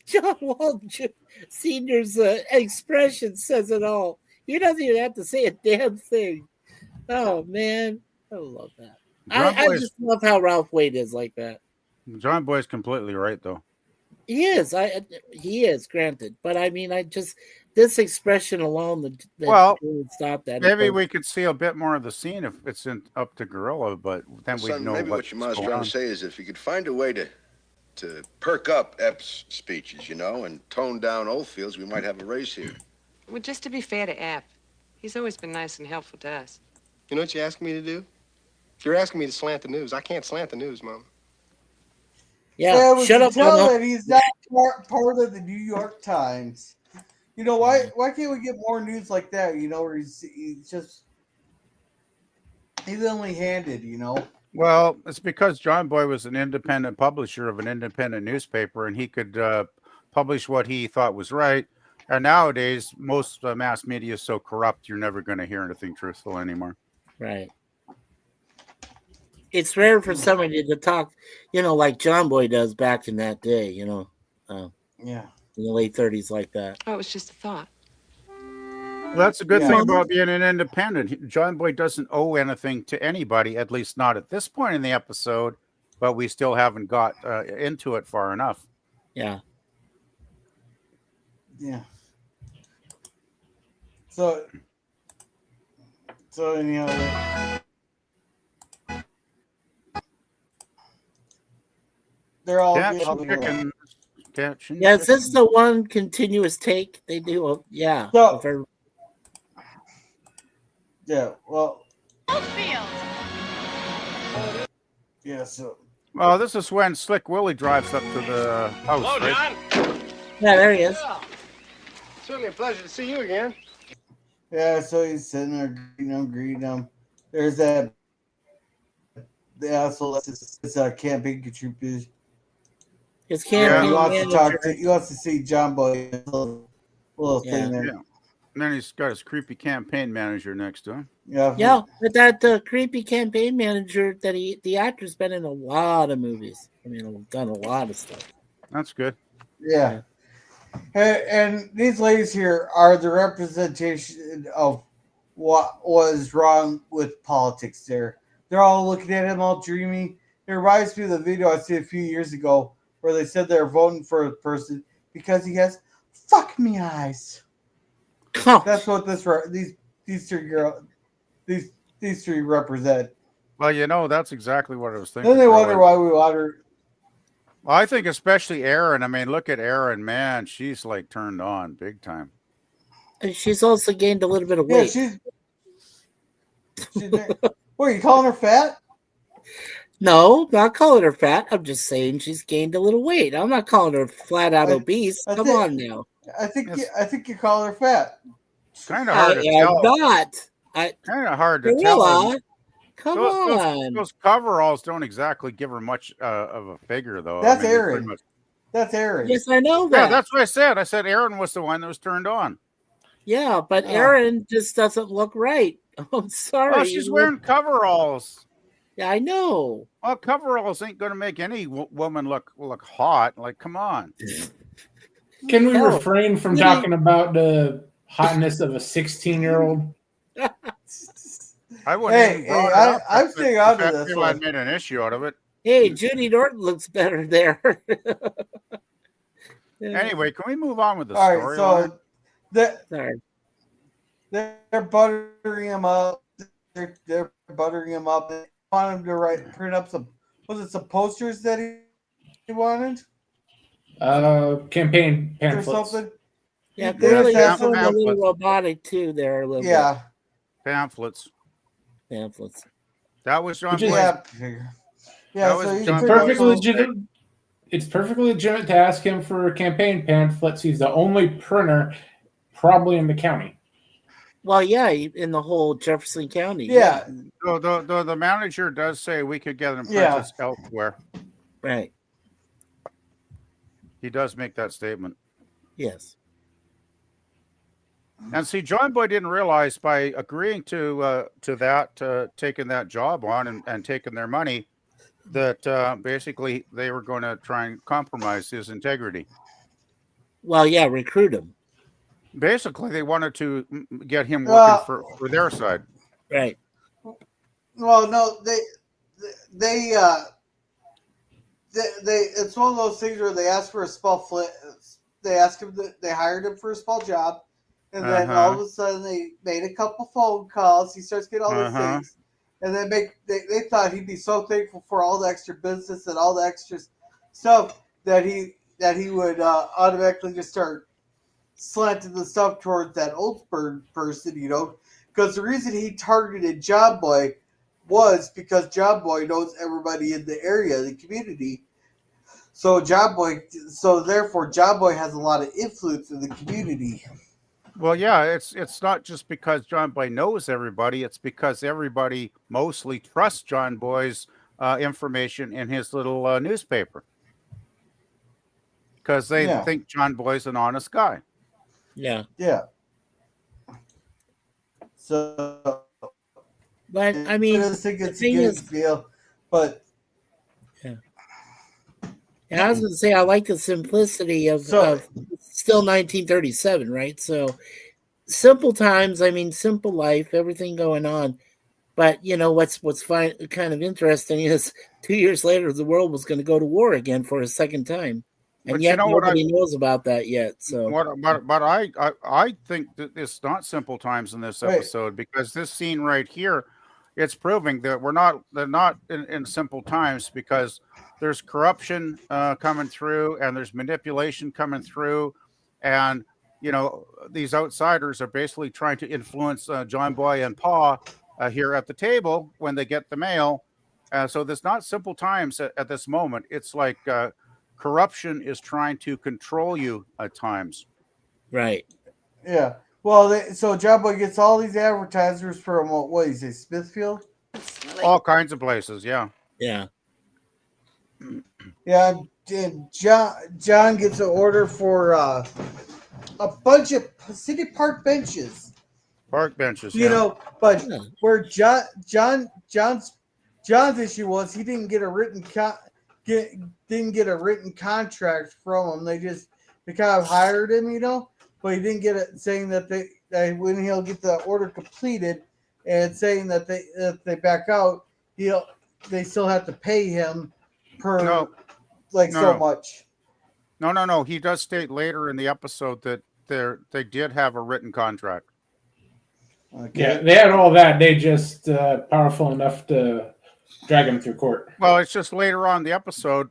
John Walton Senior's expression says it all. He doesn't even have to say a damn thing. Oh man, I love that. I just love how Ralph Waite is like that. John Boy's completely right, though. He is. He is, granted, but I mean, this expression alone. Well, stop that. Maybe we could see a bit more of the scene if it's up to Gorilla, but then we Son, know maybe what your mom's trying to say is if you could find a way to perk up Ep's speeches, and tone down Oldfield's, we might have a race here. Well, just to be fair to Ep, he's always been nice and helpful to us. You know what you're asking me to do? You're asking me to slant the news. I can't slant the news, Mom. Yeah, shut up, tell Mama. that he's not part of the New York Times. Why can't we get more news like that? Where he's only handed. Well, it's because John Boy was an independent publisher of an independent newspaper, and he could publish what he thought was right. And nowadays, most mass media is so corrupt, you're never going to hear anything truthful anymore. Right. It's rare for somebody to talk, like John Boy does back in that day, Yeah. In the late 30s like that. Oh, it was just a thought. Well, that's a good thing about being an independent. John Boy doesn't owe anything to anybody, at least not at this point in the episode, but we still haven't got into it far enough. Yeah. Yeah. So anyhow, they're all Catching yeah, is this the one continuous take they do? Yeah. So, yeah, well. Yeah, so. Oh, this is when Slick Willie drives up to the house. Hello, right? John. Yeah, there he is. Yeah. Certainly a pleasure to see you again. Yeah, so he's sitting there, greeting them. There's that. The asshole. It's a camping contributor. His campaign he wants to talk manager. he wants to see John Boy. Little thing there. Yeah. And then he's got his creepy campaign manager next to him. Yeah. But that creepy campaign manager the actor's been in a lot of movies. I mean, done a lot of stuff. That's good. Yeah. And these ladies here are the representation of what was wrong with politics there. They're all looking at him all dreamy. It reminds me of the video I see a few years ago where they said they're voting for a person because he has fuck me eyes. That's what these three represent. Well, that's exactly what I was thinking. Then they wonder why we water. Well, I think especially Erin. I mean, look at Erin, man. She's like turned on big time. And she's also gained a little bit of weight. Yeah, what, are you calling her fat? No, not calling her fat. I'm just saying she's gained a little weight. I'm not calling her flat out obese. Come on now. I think you call her fat. Kind of hard to tell. Not. Kind of hard to tell. Come on. Those coveralls don't exactly give her much of a figure, though. That's Erin. That's Erin. Yes, I know that. Yeah, that's what I said. I said Erin was the one that was turned on. Yeah, but Erin just doesn't look right. I'm sorry. Well, she's wearing coveralls. Yeah, I know. Well, coveralls ain't going to make any woman look hot. Like, come on. Can we refrain from talking about the hotness of a 16-year-old? I wouldn't. I'm staying out of this. I made an issue out of it. Hey, Judy Norton looks better there. Anyway, can we move on with the story? All right, so Sorry. They're buttering him up. They're buttering him up. They want him to print up some posters that he wanted? Campaign Or pamphlets. something? Yeah, They clearly just he's have a some, little robotic too. There a little yeah. Pamphlets. Pamphlets. That was John Boy's. Yeah. Yeah, That so was he's John It's printing perfectly up legitimate. It's perfectly legitimate to ask him for campaign pamphlets. He's the only printer probably in the county. Well, yeah, in the whole Jefferson County. Yeah. So the manager does say we could get them Yeah. printed elsewhere. Right. He does make that statement. Yes. And see, John Boy didn't realize by agreeing to that, taking that job on and taking their money, that basically they were going to try and compromise his integrity. Well, yeah, recruit him. Basically, they wanted to get him working for their side. Right. Well, no, they it's one of those things where they ask for a small they hired him for a small job, and then all of a sudden they made a couple phone calls. He starts getting all these things, and they thought he'd be so thankful for all the extra business and all the extra stuff that he would automatically just start slanting the stuff towards that Oldsburg person, because the reason he targeted John Boy was because John Boy knows everybody in the area, the community. So therefore John Boy has a lot of influence in the community. Well, yeah, it's not just because John Boy knows everybody. It's because everybody mostly trusts John Boy's information in his little newspaper, because they think John Boy's an honest guy. Yeah. Yeah. So, but I mean, I think it's a good deal, but yeah. And I was going to say, I like the simplicity of still 1937, right? So simple times. I mean, simple life, everything going on. But what's kind of interesting is 2 years later, the world was going to go to war again for a second time. And yet nobody knows about that yet. So, but I think that it's not simple times in this episode, because this scene right here, it's proving that they're not in simple times, because there's corruption coming through, and there's manipulation coming through, and these outsiders are basically trying to influence John Boy and Pa here at the table when they get the mail. So there's not simple times at this moment. It's like corruption is trying to control you at times. Right. Yeah. Well, so John Boy gets all these advertisers from what is it, Smithfield? All kinds of places. Yeah. Yeah. Yeah. And John gets an order for a bunch of city park benches. Park benches. But where John's issue was, he didn't get a written contract from them. They kind of hired him, but he didn't get it saying that when he'll get the order completed and saying that they back out, they still have to pay him so much. No. He does state later in the episode that they did have a written contract. Okay. Yeah, they had all that. They just powerful enough to drag him through court. Well, it's just later on in the episode,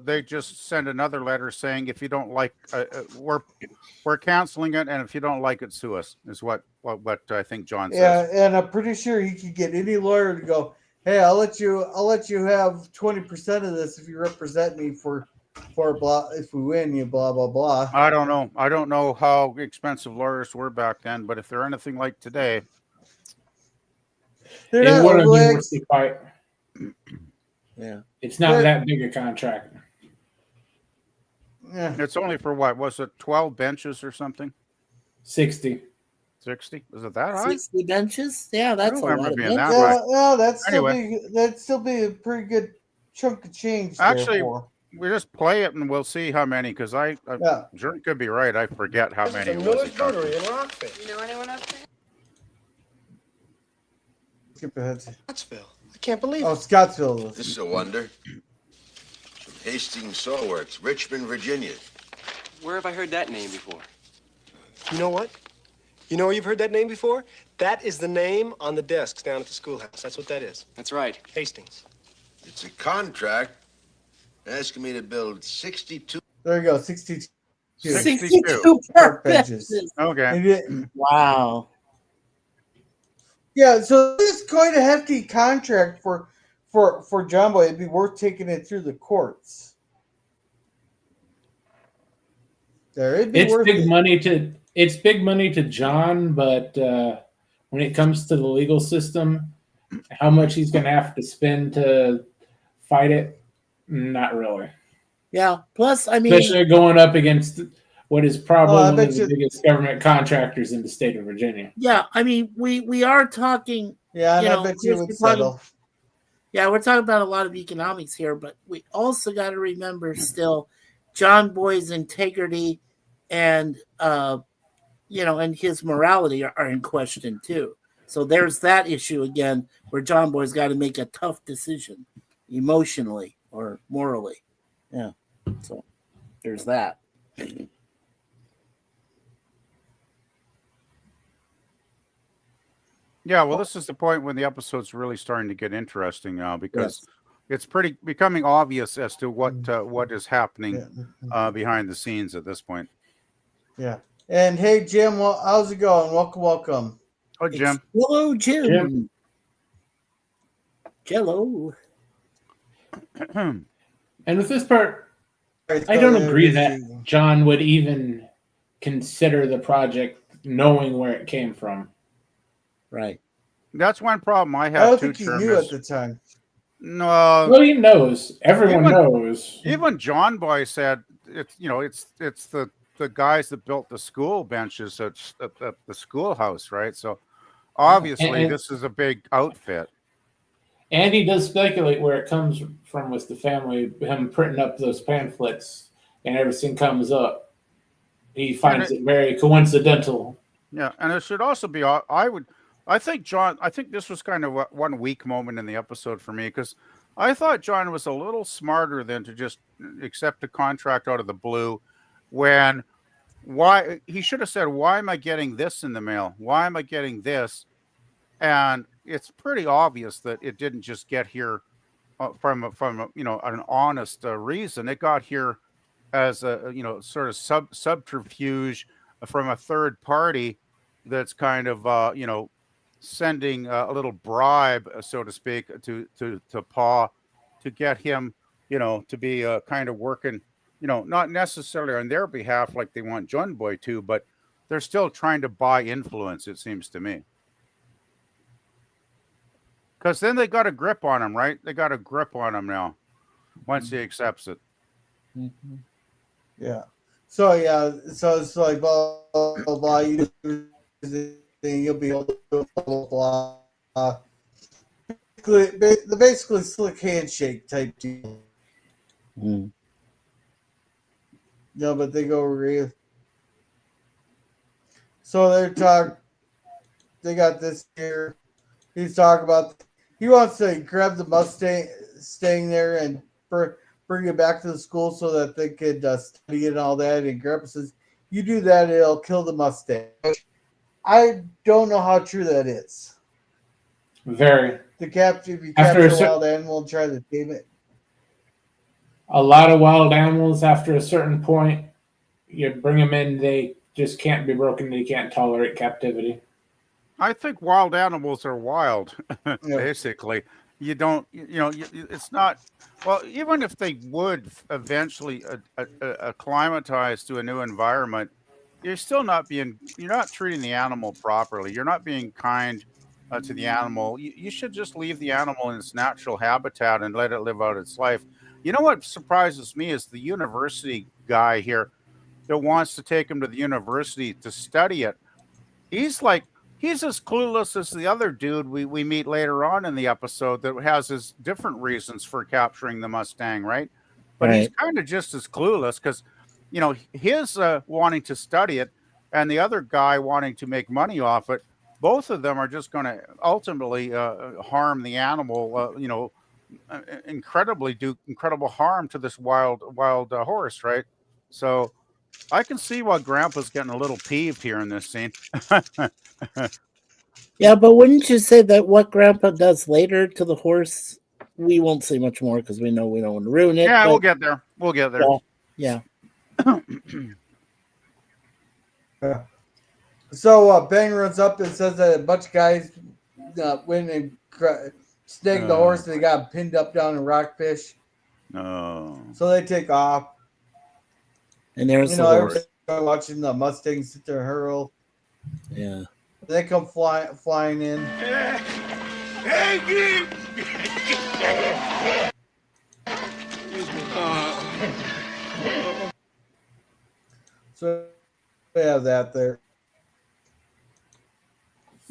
they just send another letter saying, if you don't like, we're canceling it, and if you don't like it, sue us. Is what I think John says. Yeah, and I'm pretty sure he could get any lawyer to go, hey, I'll let you have 20% of this if you represent me for blah. If we win, you blah blah blah. I don't know how expensive lawyers were back then, but if they're anything like today, they're it not wouldn't be overlegs. worth the fight. Yeah. It's not that big a contract. Yeah. it's only for what was it, 12 benches or something? 60. 60? Is it that high? 60 benches? Yeah, that's a lot of benches. That'd still be a pretty good chunk of change. Actually, we just play it and we'll see how many, because I sure could be right. I forget how many. Miller's Brewery in Rockville. You know anyone up there? Skip ahead. Scottsville. I can't believe Oh, it. Scottsville. This is a wonder. From Hastings Sawworks, Richmond, Virginia. Where have I heard that name before? You know what? You know where you've heard that name before? That is the name on the desks down at the schoolhouse. That's what that is. That's right. Hastings. It's a contract asking me to build 62. There you go, 62. 62 park benches. benches. Okay. Wow. Yeah, so this is quite a hefty contract for John Boy. It'd be worth taking it through the courts. It'd be It's worth big it. money to John, but when it comes to the legal system, how much he's going to have to spend to fight it, not really. Yeah. Plus, I mean, especially going up against what is probably one of the you- biggest government contractors in the state of Virginia. yeah, I mean, we are talking. Yeah, and you I know, bet you it would we're talking- settle. Yeah, we're talking about a lot of economics here, but we also got to remember still John Boy's integrity and and his morality are in question too. So there's that issue again where John Boy's got to make a tough decision emotionally or morally. Yeah. So there's that. Yeah, well, this is the point when the episode's really starting to get interesting now because it's pretty becoming obvious as to what is happening behind the scenes at this point. Yeah. And hey, Jim, how's it going? Welcome. Oh, Jim. Hello, Jim. Hello. And with this part, I don't agree that John would even consider the project knowing where it came from. Right. That's one problem I had. I don't think he knew at the time. No. Well, he knows. Everyone knows. Even John Boy said it's the guys that built the school benches at the schoolhouse, right? So obviously And this is a big outfit. And he does speculate where it comes from with the family, him printing up those pamphlets and everything comes up. He finds it very coincidental. Yeah, and it should also be. I think this was kind of one weak moment in the episode for me because I thought John was a little smarter than to just accept a contract out of the blue. Why he should have said, "Why am I getting this in the mail? Why am I getting this?" And it's pretty obvious that it didn't just get here from an honest reason. It got here as a sort of subterfuge from a third party that's kind of sending a little bribe, so to speak, to Pa to get him to be kind of working not necessarily on their behalf like they want John Boy to, but they're still trying to buy influence, it seems to me. Because then they got a grip on him, right? They got a grip on him now once he accepts it. Mm-hmm. Yeah. So it's like blah blah blah. You do you'll be able to do blah blah. Basically slick handshake type deal. Mm. No, but they go real. So they got this here. He's talking about he wants to grab the Mustang there and bring it back to the school so that they could study it and all that. And Grandpa says, "You do that, it'll kill the Mustang." I don't know how true that is. Very. If you capture a wild animal and try to tame it. A lot of wild animals, after a certain point, you bring them in, they just can't be broken. They can't tolerate captivity. I think wild animals are wild, basically. You don't, it's not, well, even if they would eventually acclimatize to a new environment, you're not treating the animal properly. You're not being kind to the animal. You should just leave the animal in its natural habitat and let it live out its life. You know what surprises me is the university guy here that wants to take him to the university to study it. He's as clueless as the other dude we meet later on in the episode that has his different reasons for capturing the Mustang, right? But he's kind of just as clueless because, his wanting to study it and the other guy wanting to make money off it, both of them are just going to ultimately harm the animal, do incredible harm to this wild horse, right? So I can see why Grandpa's getting a little peeved here in this scene. Yeah, but wouldn't you say that what Grandpa does later to the horse, we won't say much more because we know we don't want to ruin it. Yeah, but, we'll get there. We'll get there. Yeah. So Bang runs up and says that a bunch of guys went and snagged the horse and they got him pinned up down in Rockfish. Oh. So they take off. And there's the horse. Everybody watching the Mustang sit there hurl. Yeah. They come flying in. So we have that there.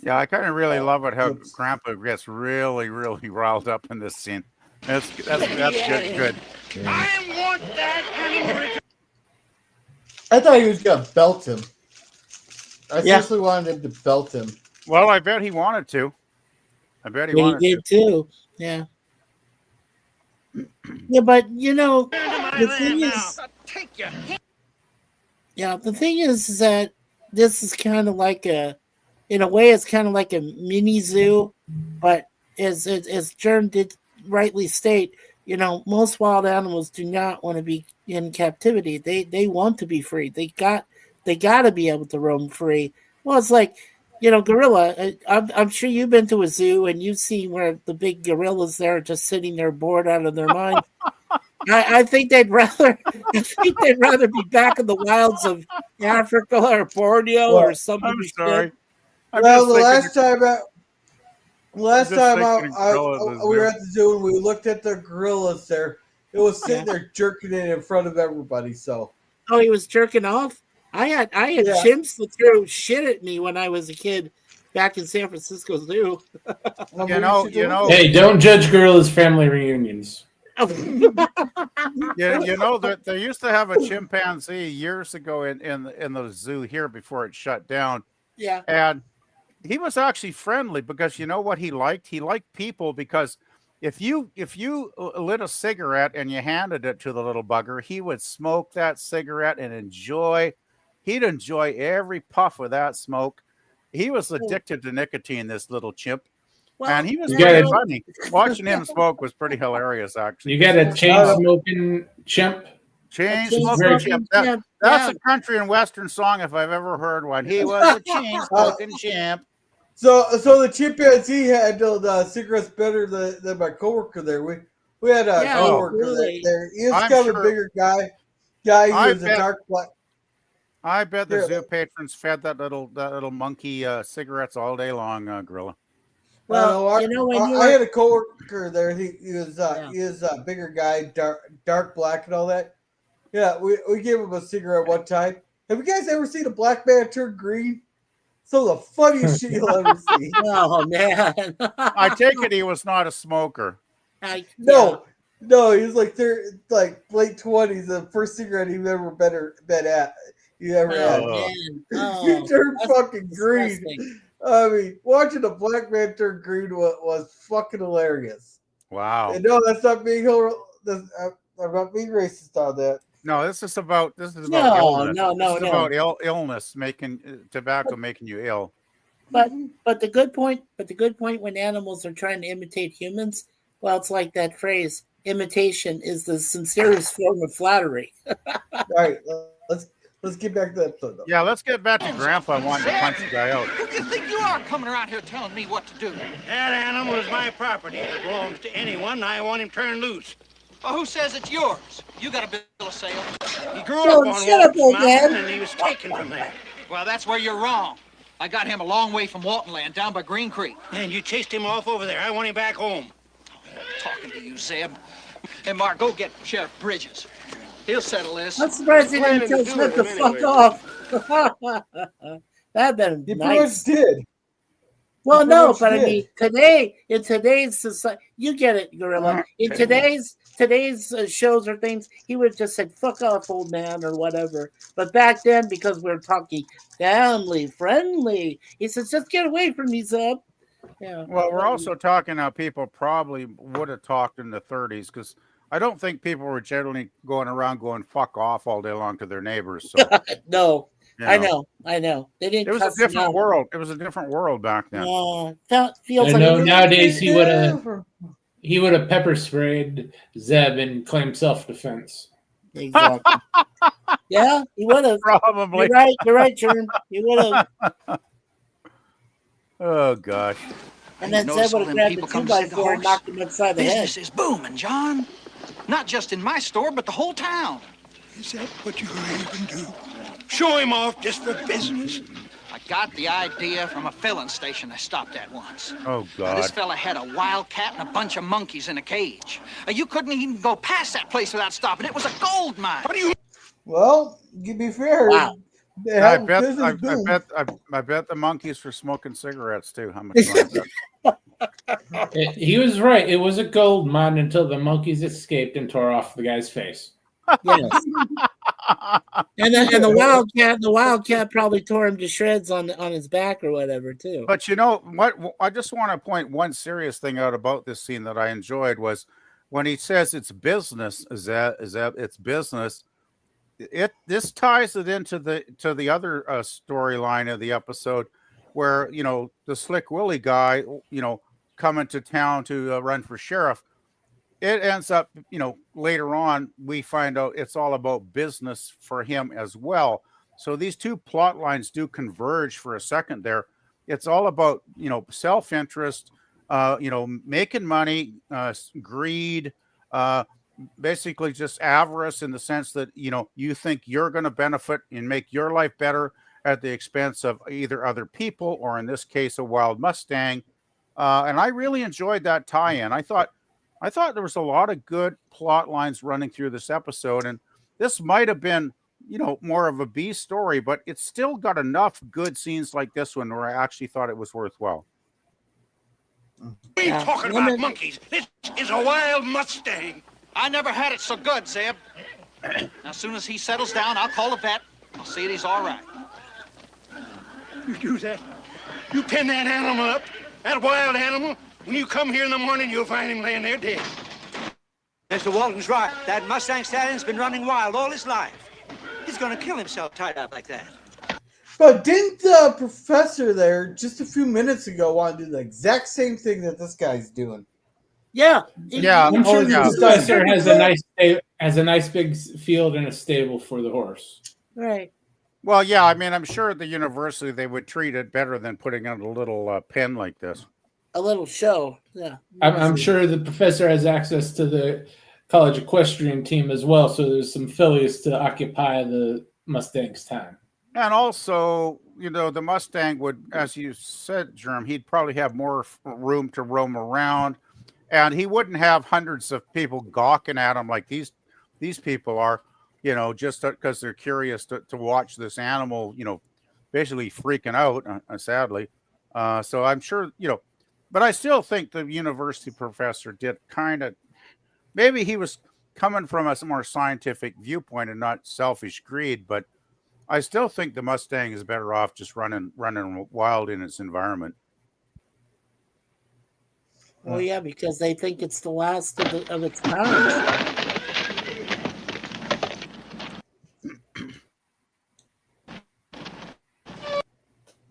Yeah, I kind of really love it how Grandpa gets really, really riled up in this scene. That's good. I want that animal. I thought he was gonna belt him. I seriously wanted him to belt him. Well, I bet he wanted to. I bet he He wanted did to. too. Yeah. Yeah, but the thing is, the thing is that this is kind of like in a way, it's kind of like a mini zoo, but as Jern did rightly state, most wild animals do not want to be in captivity. They want to be free. They got to be able to roam free. Well, it's like, gorilla. I'm sure you've been to a zoo and you've seen where the big gorillas there are just sitting there bored out of their mind. I think they'd rather be back in the wilds of Africa or Borneo or something. I'm sorry. Well, the last time we were at the zoo and we looked at the gorillas there. It was sitting there jerking it in front of everybody. So. Oh, he was jerking off? I had chimps that threw shit at me when I was a kid back in San Francisco Zoo. Hey, don't judge gorillas' family reunions. That they used to have a chimpanzee years ago in the zoo here before it shut down. Yeah. And he was actually friendly because you know what he liked? He liked people because if you lit a cigarette and you handed it to the little bugger, he would smoke that cigarette and he'd enjoy every puff of that smoke. He was addicted to nicotine, this little chimp. Well, and he was pretty funny. Watching him smoke was pretty hilarious, actually. You got a chain smoking chimp? Chain smoking chimp. That's a country and western song if I've ever heard one. He was a chain smoking chimp. So the chimpanzee had the cigarettes better than my coworker there. We had a coworker there. He was kind of a bigger guy. He was a dark black. I bet the zoo patrons fed that little monkey cigarettes all day long, Gorilla. Well, I had a coworker there. He was a bigger guy, dark black and all that. Yeah, we gave him a cigarette one time. Have you guys ever seen a black man turn green? So the funniest shit you'll ever see. Oh man! I take it he was not a smoker. No, he was like late 20s. The first cigarette he ever been at. You ever had? He turned fucking green. I mean, watching a black man turn green was fucking hilarious. Wow. And no, that's not being I'm not being racist on that. No, this is about illness. About illness tobacco making you ill. But the good point when animals are trying to imitate humans, well, it's like that phrase: imitation is the sincerest form of flattery. All right, let's get back to that episode. Yeah, let's get back to Grandpa wanting to punch the guy out. Who do you think you are coming around here telling me what to do? That animal is my property. If it belongs to anyone, I want him turned loose. Well, who says it's yours? You got a bill of sale. He grew up on Waltons Mountain and he was taken from there. Well, that's where you're wrong. I got him a long way from Walton Land, down by Green Creek. And you chased him off over there. I want him back home. I'm talking to you, Zeb. Hey, Mark, go get Sheriff Bridges. He'll settle this. I'm surprised he didn't tell Smith to fuck off. That'd been nice. He did. Well, no, but I mean, in today's society, you get it, Gorilla. In today's shows or things, he would have just said, fuck off, old man, or whatever. But back then, because we're talking family friendly, he says, just get away from me, Zeb. Yeah. Well, we're also talking how people probably would have talked in the 30s because I don't think people were generally going around going "fuck off" all day long to their neighbors. So no, you I know. They didn't. It was a cuss them different out. world. It was a different world back then. Feels I like know a nowadays he would have pepper sprayed Zeb and claimed self-defense. Exactly. Yeah, he would have. Probably. You're right, Sherm. He would have. Oh gosh. And then Zeb would have grabbed the 2x4 and knocked him upside the head. Business is booming, John. Not just in my store, but the whole town. Is that what you're even do? Show him off just for business? I got the idea from a filling station I stopped at once. Oh, Now, this God. fella had a wildcat and a bunch of monkeys in a cage. You couldn't even go past that place without stopping. It was a gold mine. What do you? Well, to be fair, Wow. I bet the monkeys were smoking cigarettes too. How much money is that? He was right. It was a gold mine until the monkeys escaped and tore off the guy's face. Yes. and the wildcat probably tore him to shreds on his back or whatever too. But you know what? I just want to point one serious thing out about this scene that I enjoyed was when he says it's business. Is that it's business? This ties it into the other storyline of the episode, where the Slick Willie guy, coming to town to run for sheriff. It ends up, later on, we find out it's all about business for him as well. So these two plot lines do converge for a second there. It's all about, self-interest, making money, greed, basically just avarice in the sense that, you think you're going to benefit and make your life better at the expense of either other people or, in this case, a wild Mustang. And I really enjoyed that tie-in. I thought there was a lot of good plot lines running through this episode, and this might have been, more of a B story, but it's still got enough good scenes like this one where I actually thought it was worthwhile. We ain't talking about monkeys. This is a wild Mustang. I never had it so good, Zeb. Now, as soon as he settles down, I'll call the vet. I'll see that he's all right. You do that. You pin that animal up, that wild animal. When you come here in the morning, you'll find him laying there dead. Mr. Walton's right. That Mustang stallion's been running wild all his life. He's gonna kill himself tied up like that. But didn't the professor there just a few minutes ago want to do the exact same thing that this guy's doing? Yeah. I'm sure the professor has a nice big field and a stable for the horse. Right. Well, yeah, I mean, I'm sure at the university they would treat it better than putting out a little pen like this. A little show, yeah. I'm sure the professor has access to the college equestrian team as well, so there's some fillies to occupy the Mustang's time. And also, the Mustang would, as you said, Germ, he'd probably have more room to roam around, and he wouldn't have hundreds of people gawking at him like these people are, just because they're curious to watch this animal, basically freaking out, sadly. So I'm sure, but I still think the university professor did kind of, maybe he was coming from a more scientific viewpoint and not selfish greed, but I still think the Mustang is better off just running wild in its environment. Well, yeah, because they think it's the last of its kind.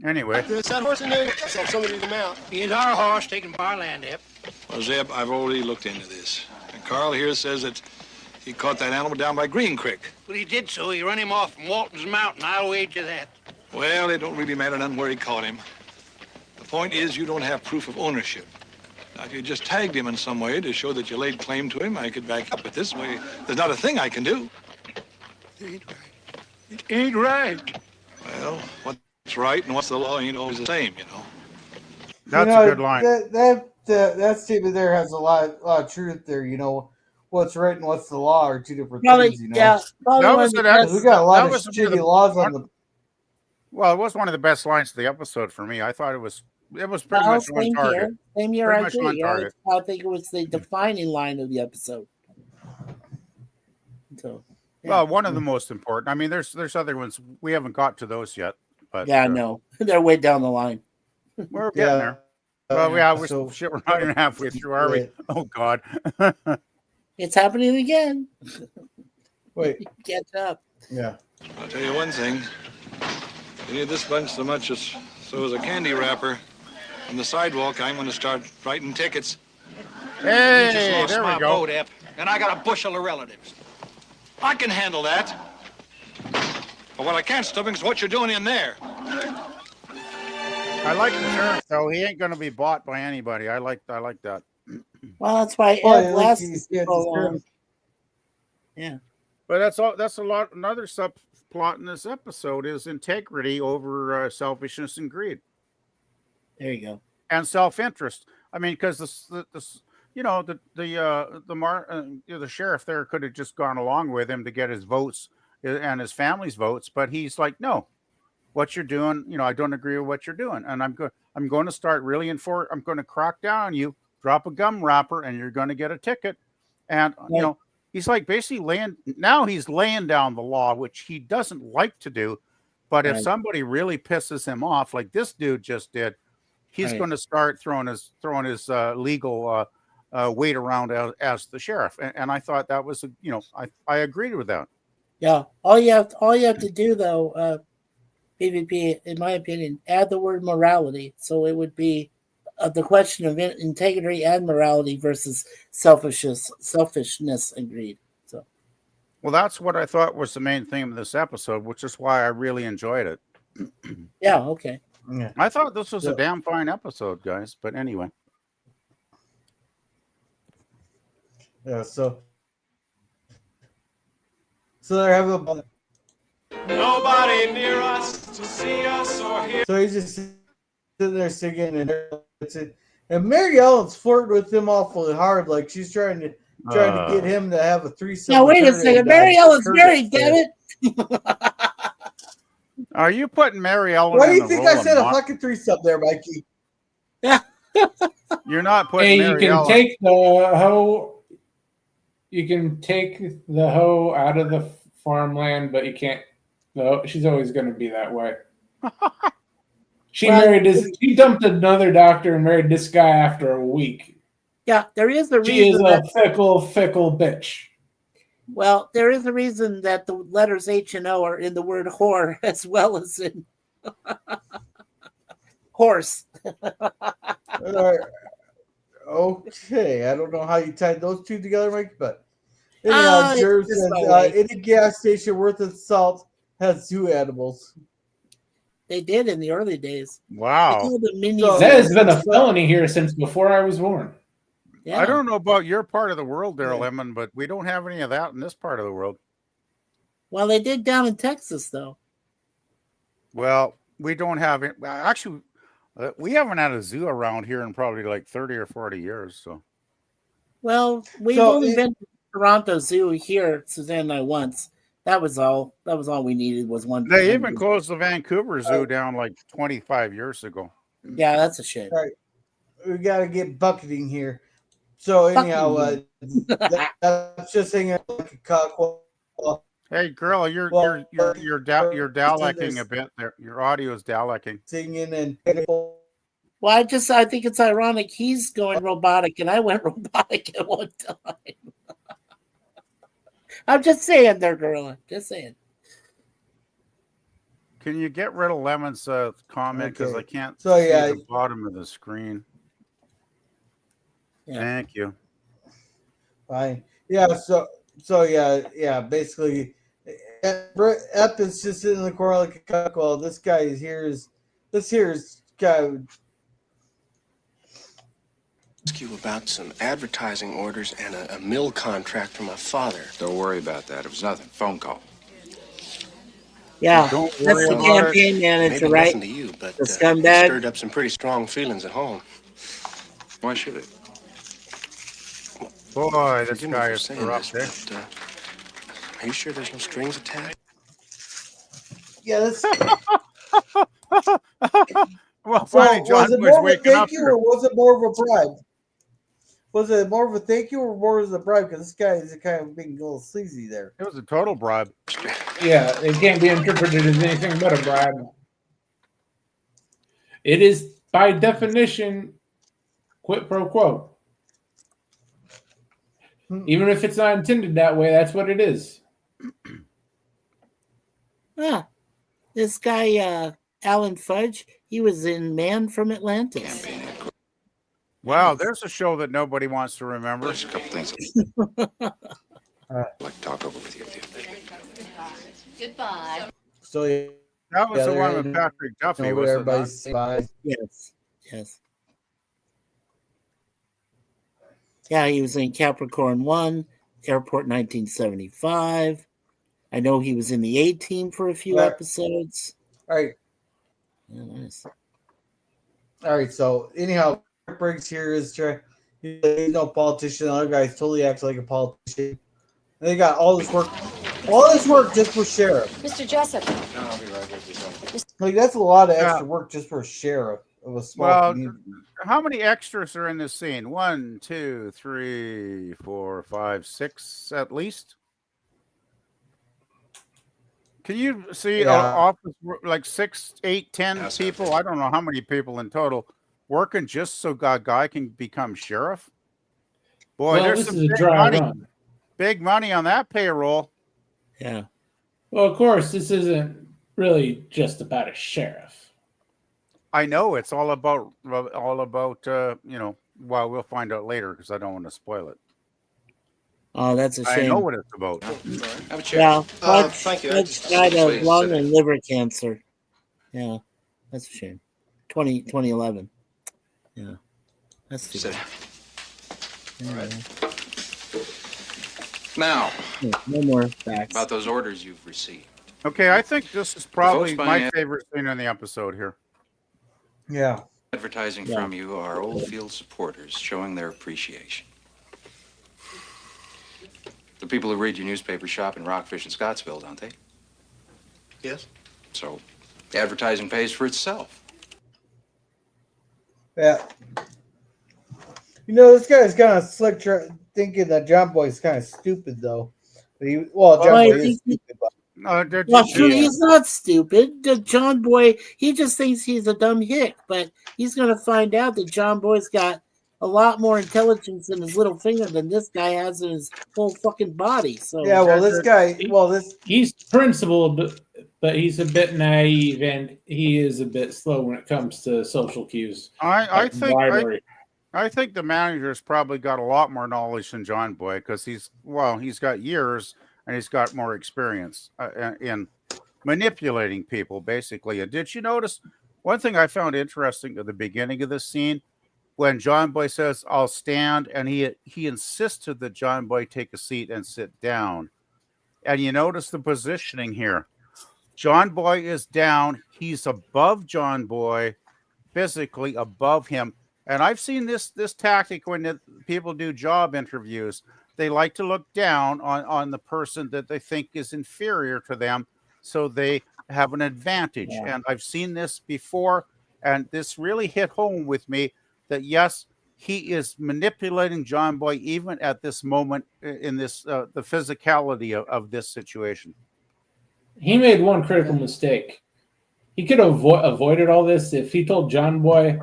Anyway. There's that horse in there. So somebody to mount. He's our horse taking bar land up. Well, Zeb, I've already looked into this. And Carl here says that he caught that animal down by Green Creek. Well, he did so. He run him off from Walton's Mountain. I'll wager that. Well, it don't really matter none where he caught him. The point is you don't have proof of ownership. Now, if you just tagged him in some way to show that you laid claim to him, I could back up. But this way, there's not a thing I can do. It ain't right. It ain't right. Well, what's right and what's the law ain't always the same, That's a good line. That statement there has a lot of truth there. What's right and what's the law are two different things. Yeah, we got a lot of shitty laws on the. Well, it was one of the best lines of the episode for me. I thought it was pretty much on target. Same year, I agree. I think it was the defining line of the episode. So, yeah. Well, one of the most important. I mean, there's other ones we haven't got to those yet, but yeah, no, they're way down the line. We're getting there. Well, we're not even halfway through, are we? Oh God. It's happening again. Wait. Catch up. Yeah. I'll tell you one thing. You need this bunch so much as a candy wrapper. On the sidewalk, I'm going to start writing tickets. Hey, You just lost there we my go. boat, Ep, and I got a bushel of relatives. I can handle that. But what I can't stomach is what you're doing in there. I like the sheriff, though. He ain't going to be bought by anybody. I like that. Well, that's why Well, Ed at least lasted he's so long. Yeah. But that's a lot. Another subplot in this episode is integrity over selfishness and greed. There you go. And self-interest. I mean, because the sheriff there could have just gone along with him to get his votes and his family's votes, but he's like, no, what you're doing, I don't agree with what you're doing, and I'm going to start really I'm going to crack down on you, drop a gum wrapper, and you're going to get a ticket, and he's like basically laying down the law, which he doesn't like to do, but if somebody really pisses him off, like this dude just did. He's going to start throwing his legal weight around as the sheriff, and I thought that was I agreed with that. Yeah, all you have to do though, PvP, in my opinion, add the word morality, so it would be the question of integrity and morality versus selfishness and greed. So, well, that's what I thought was the main theme of this episode, which is why I really enjoyed it. Yeah. Okay. Yeah. I thought this was a damn fine episode, guys. But anyway. Yeah, so they're having nobody near us to see us or hear. So he's just sitting there singing, and Mary Ellen's flirting with him awfully hard, like she's trying to get him to have a threesome. Now wait a second, Mary Ellen's married, damn it. Are you putting Mary Ellen? Why do you think I said a fucking threesome there, Mikey? Yeah. You're not putting Mary you can Ellen. Take the hoe. You can take the hoe out of the farmland, but you can't. No, she's always going to be that way. She dumped another doctor and married this guy after a week. Yeah, there is a reason. She is a fickle bitch. Well, there is a reason that the letters H and O are in the word whore as well as in horse. Okay, I don't know how you tied those two together, Mike, but anyhow, Jerv says any gas station worth its salt has two animals. They did in the early days. Wow. That has been a felony here since before I was born. Yeah. I don't know about your part of the world there, Lemon, but we don't have any of that in this part of the world. Well, they did down in Texas, though. Well, we don't have it. Actually, we haven't had a zoo around here in probably like 30 or 40 years. So, well, we've only been to Toronto Zoo here, Suzanne and I, once. That was all. That was all we needed was one. They even closed the Vancouver Zoo down like 25 years ago. Yeah, that's a shame. All right, we got to get bucketing here. So anyhow, that's just hanging out like a cock. Hey, girl, you're dallecking a bit there. Your audio is dallecking. Singing and well, I think it's ironic. He's going robotic, and I went robotic at one time. I'm just saying, there, girl. Just saying. Can you get rid of Lemon's comment because I can't see the bottom of the screen? Yeah. Thank you. Fine. Yeah. So yeah. Basically, Ep is just sitting in the corner like a cuck. Well, this here's guy. Ask you about some advertising orders and a mill contract for my father. Don't worry about that. It was nothing. Phone call. Yeah, don't that's the campaign manager, right? Nothing to you, but the scumbag stirred up some pretty strong feelings at home. Why should it? Boy, this guy is corrupt. Are you sure there's no strings attached? Yeah, that's. Well, finally, John was waking up. Or was it more of a bribe? Was it more of a thank you or more of a bribe? Because this guy is kind of being a little sleazy there. It was a total bribe. Yeah, it can't be interpreted as anything but a bribe. It is, by definition, quid pro quo. Even if it's not intended that way, that's what it is. This guy, Alan Fudge, he was in Man from Atlantis. Wow, there's a show that nobody wants to remember. There's a couple things I'd like to talk over with you. Goodbye. So that was the one with Patrick Duffy, was it not? Yes. Yeah, he was in Capricorn 1, Airport 1975. I know he was in the A-Team for a few episodes. All right. Yeah, nice. All right. So anyhow, Briggs here is he's no politician. The other guy totally acts like a politician. And they got all this work just for sheriff. Mr. Jessup. I'll be right with you. Like that's a lot of extra work just for a sheriff of a small community. How many extras are in this scene? 1, 2, 3, 4, 5, 6 at least. Can you see office like 6, 8, 10 people? I don't know how many people in total working just so guy can become sheriff. Boy, Well, there's this some is a dry run. big money on that payroll. Yeah. Well, of course, this isn't really just about a sheriff. I know it's all about well, we'll find out later because I don't want to spoil it. Oh, that's a shame. I know what it's about. Have a chair. Yeah, thank you. Fudge died of lung and liver cancer. Yeah, that's a shame. 2011. Yeah, that's too bad. Now, no more facts about those orders you've received. Okay, I think this is probably Folks, my favorite scene in the episode here. Yeah. Advertising from you are Oldfield supporters showing their appreciation. The people who read your newspaper shop in Rockfish and Scottsville, don't they? Yes. So, advertising pays for itself. Yeah. This guy's kind of slick thinking that John Boy's kind of stupid, though. But John Boy is stupid. He's not stupid. John Boy, he just thinks he's a dumb hick, but he's going to find out that John Boy's got a lot more intelligence in his little finger than this guy has in his whole fucking body. So yeah, well, this guy, he's principled, but he's a bit naive and he is a bit slow when it comes to social cues. I think the manager's probably got a lot more knowledge than John Boy because he's got years and he's got more experience in manipulating people, basically. And did you notice one thing I found interesting at the beginning of this scene? When John Boy says, "I'll stand," and he insisted that John Boy take a seat and sit down. And you notice the positioning here. John Boy is down. He's above John Boy, physically above him. And I've seen this tactic when people do job interviews. They like to look down on the person that they think is inferior to them, so they have an advantage. Yeah. And I've seen this before, and this really hit home with me. That yes, he is manipulating John Boy even at this moment in this the physicality of this situation. He made one critical mistake. He could have avoided all this if he told John Boy,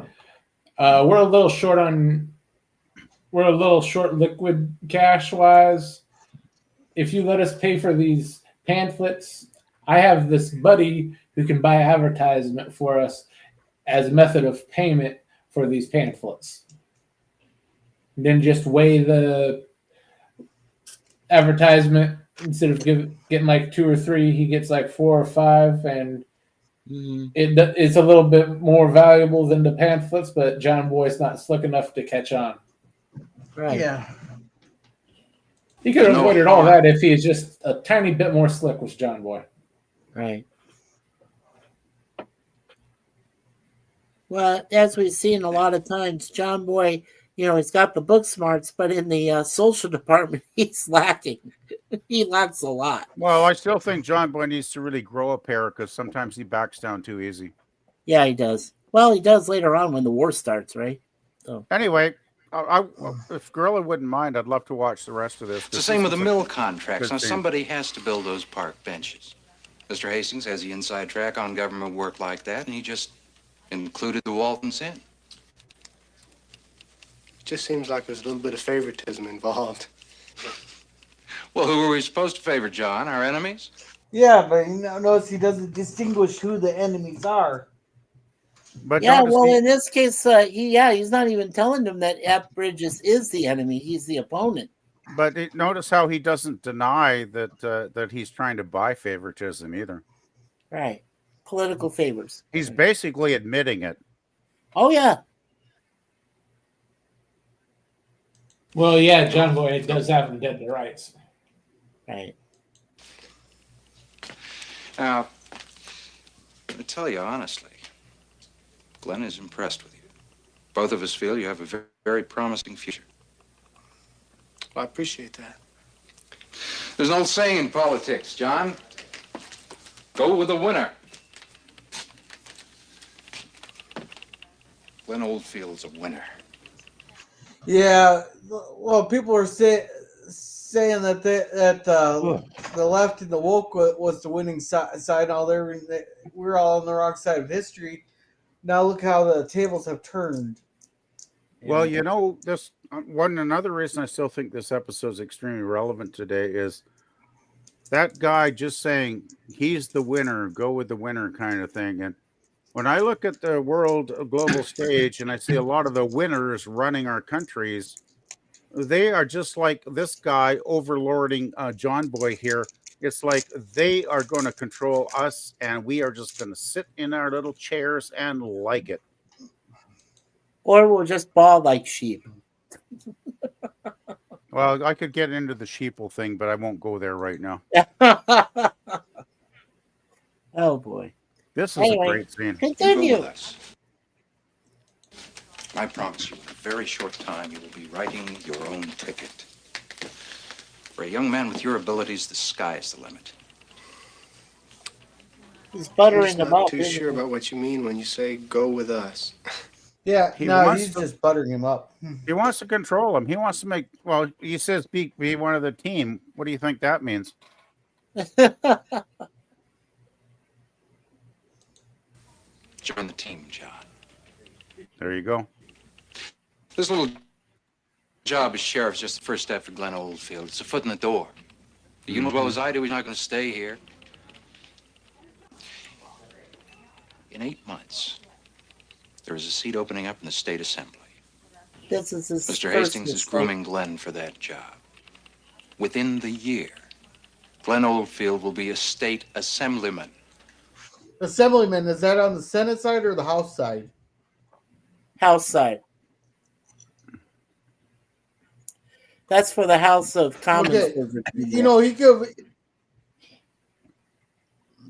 "We're a little short liquid cash wise. If you let us pay for these pamphlets, I have this buddy who can buy advertisement for us as a method of payment for these pamphlets." And then just weigh the advertisement. Instead of getting like 2 or 3, he gets like 4 or 5, and it's a little bit more valuable than the pamphlets, but John Boy's not slick enough to catch on. Right. Yeah. He could have avoided all that if he is just a tiny bit more slick with John Boy. Right. Well, as we've seen a lot of times, John Boy, he's got the book smarts, but in the social department, he's lacking. He lacks a lot. Well, I still think John Boy needs to really grow a pair because sometimes he backs down too easy. Yeah, he does. Well, he does later on when the war starts, right? So anyway, if Gorilla wouldn't mind, I'd love to watch the rest of this. It's the same with the mill contracts. Now, somebody has to build those park benches. Mr. Hastings has the inside track on government work like that, and he just included the Waltons in. It just seems like there's a little bit of favoritism involved. Well, who are we supposed to favor, John? Our enemies? Yeah, but notice he doesn't distinguish who the enemies are. But yeah, well, in this case, he's not even telling them that Ep Bridges is the enemy. He's the opponent. But notice how he doesn't deny that he's trying to buy favoritism either. Right. Political favors. He's basically admitting it. Oh, yeah. Well, yeah, John Boy does have them dead to rights. Right. Now, I tell you honestly, Glenn is impressed with you. Both of us feel you have a very, very promising future. Well, I appreciate that. There's an old saying in politics, John. Go with the winner. Glenn Oldfield's a winner. Yeah, well, people are saying that the left and the woke was the winning side. All there, we're all on the wrong side of history. Now look how the tables have turned. Well, this another reason I still think this episode is extremely relevant today is that guy just saying he's the winner, go with the winner kind of thing. And when I look at the global stage and I see a lot of the winners running our countries, they are just like this guy overlording John Boy here. It's like they are going to control us and we are just going to sit in our little chairs and like it. Or we'll just bawl like sheep. Well, I could get into the sheeple thing, but I won't go there right now. Oh, boy. This is a great scene. Continue. I promise you, in a very short time, you will be writing your own ticket. For a young man with your abilities, the sky is the limit. He's I'm buttering just them not up. too sure about what you mean when you say go with us. Yeah, he's just buttering him up. He wants to control him. He wants to make, well, he says be one of the team. What do you think that means? Join the team, John. There you go. This little job as sheriff is just the first step for Glenn Oldfield. It's a foot in the door. You know as well as I do he's not going to stay here. In 8 months, there is a seat opening up in the state assembly. This is his Mr. first Hastings is mistake. grooming Glenn for that job. Within the year, Glenn Oldfield will be a state assemblyman. Assemblyman, is that on the Senate side or the House side? House side. That's for the House of Commons. Okay. He could.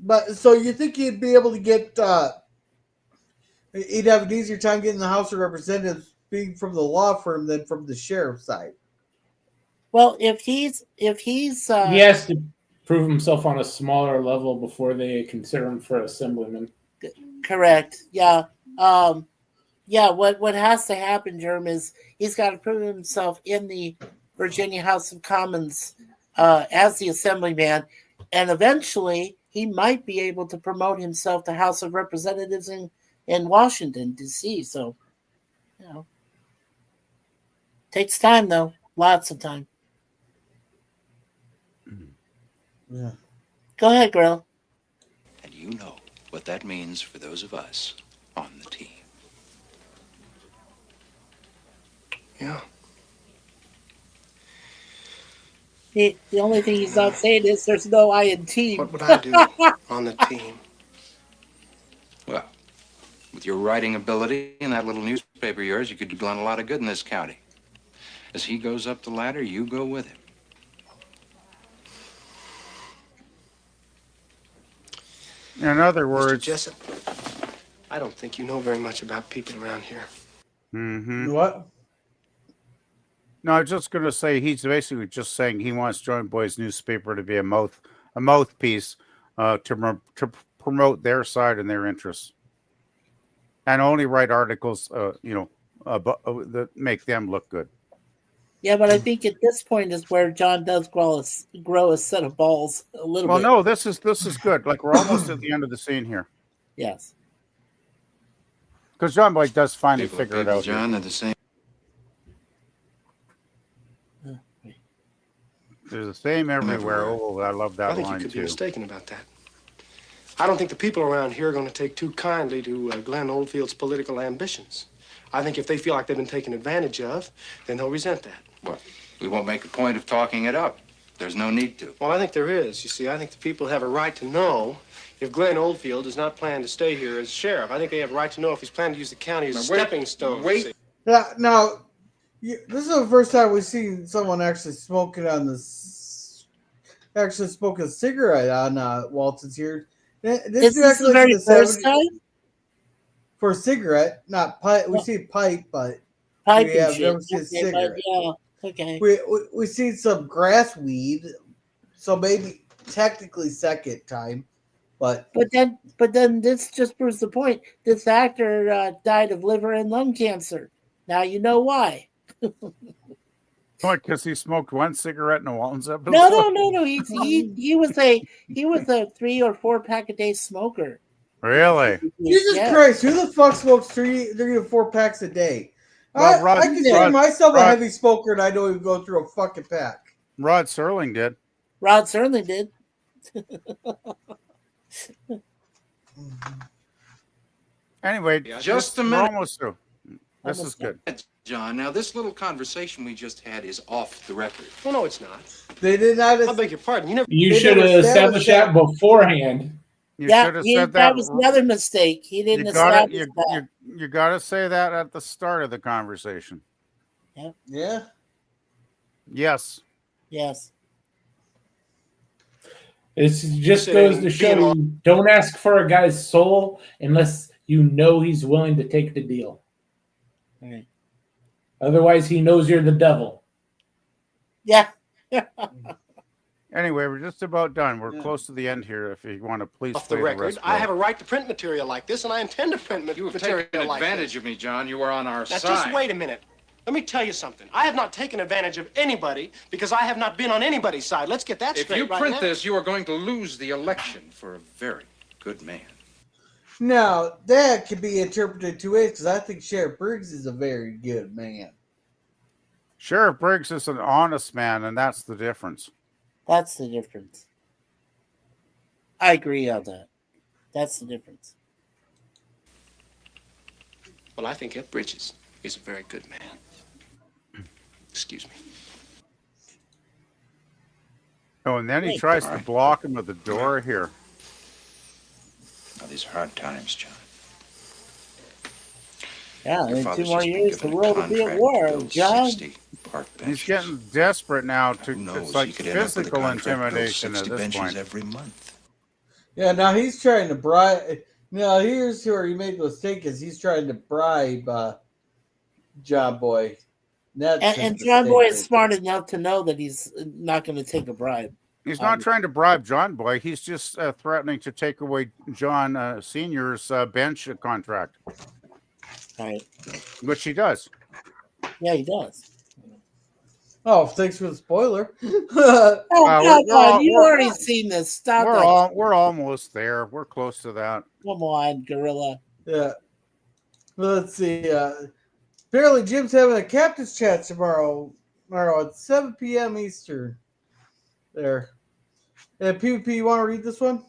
But so you think he'd be able to get? He'd have an easier time getting the House of Representatives being from the law firm than from the sheriff's side. Well, if he's he has to prove himself on a smaller level before they consider him for assemblyman. correct, yeah. What has to happen, Jerm, is he's got to prove himself in the Virginia House of Commons as the assemblyman, and eventually he might be able to promote himself to House of Representatives in Washington, D.C. So, takes time, though. Lots of time. Yeah. Go ahead, girl. And you know what that means for those of us on the team. Yeah. The only thing he's not saying is there's no I in team. What would I do on the team? Well, with your writing ability and that little newspaper of yours, you could do Glenn a lot of good in this county. As he goes up the ladder, you go with him. In other words, Mr. Jessup, I don't think you know very much about people around here. Mm-hmm. What? No, I was just going to say he's basically just saying he wants John Boy's newspaper to be a mouthpiece to promote their side and their interests, and only write articles, that make them look good. Yeah, but I think at this point is where John does grow a set of balls a little bit. Well, no, this is good. Like we're almost at the end of the scene here. Yes. Because John Boy does finally People figure it out. John, they're the same. There's the same everywhere. Oh, I love that I think line you could too. be mistaken about that. I don't think the people around here are going to take too kindly to Glenn Oldfield's political ambitions. I think if they feel like they've been taken advantage of, then they'll resent that. Well, we won't make a point of talking it up. There's no need to. Well, I think there is. You see, I think the people have a right to know if Glenn Oldfield does not plan to stay here as sheriff. I think they have a right to know if he's planning to use the county as a stepping stone. Wait. Yeah, now, this is the first time we've seen someone actually smoking on this. Actually smoking a cigarette on Waltons here. Is this the very first time? For a cigarette, not pipe. We see pipe, but Pipe we and have shit. never seen a Okay, but cigarette. yeah, okay. We seen some grass weed, so maybe technically second time, but then this just proves the point. This actor died of liver and lung cancer. Now you know why. What? Because he smoked one cigarette in a Waltons episode? No. He was a 3 or 4 pack a day smoker. Really? Jesus Christ, who the fuck smokes three to 4 packs a day? Well, I consider myself a heavy smoker, and I don't even go through a fucking pack. Rod Serling did. Rod Serling did. Anyway, Just a we're minute. almost through. This is good. John, now this little conversation we just had is off the record. Well, no, it's not. They did not. I beg your pardon. You should have established that beforehand. You should have said that was another mistake. He didn't establish that. You got to say that at the start of the conversation. Yeah. Yes. Yes. It just goes to show you don't ask for a guy's soul unless you know he's willing to take the deal. Right. Otherwise, he knows you're the devil. Yeah. Anyway, we're just about done. We're close to the end here. If you want to please Off the play record, rest, I have a right to print material like this, and I intend to print You have material taken like advantage this. of me, John. You were on our Now, side. just wait a minute. Let me tell you something. I have not taken advantage of anybody because I have not been on anybody's side. Let's get that If straight you right print now. this, you are going to lose the election for a very good man. Now, that could be interpreted two ways because I think Sheriff Briggs is a very good man. Sheriff Briggs is an honest man, and that's the difference. That's the difference. I agree on that. That's the difference. Well, I think Ed Bridges is a very good man. Excuse me. Oh, and then he tries to block him with the door here. Now, these are hard times, John. Yeah, Your in 2 father's more just been years, the given a world will be at contract war, to build John. 60 park He's benches. getting desperate now. knows? It's like He could end up with a physical contract to build intimidation at 60 this benches point. every month. Yeah, now he's trying to bribe. Now, here's where he made the mistake is he's trying to bribe John Boy. And John Boy is smart enough to know that he's not going to take a bribe. He's not trying to bribe John Boy. He's just threatening to take away John Senior's bench contract. Right. Which he does. Yeah, he does. Oh, thanks for the spoiler. Oh, come on. You've already seen this. Stop that. We're almost there. We're close to that. Come on, Gorilla. Yeah. Let's see. Apparently, Jim's having a captain's chat tomorrow at 7 p.m. Eastern. There. PvP, you want to read this one?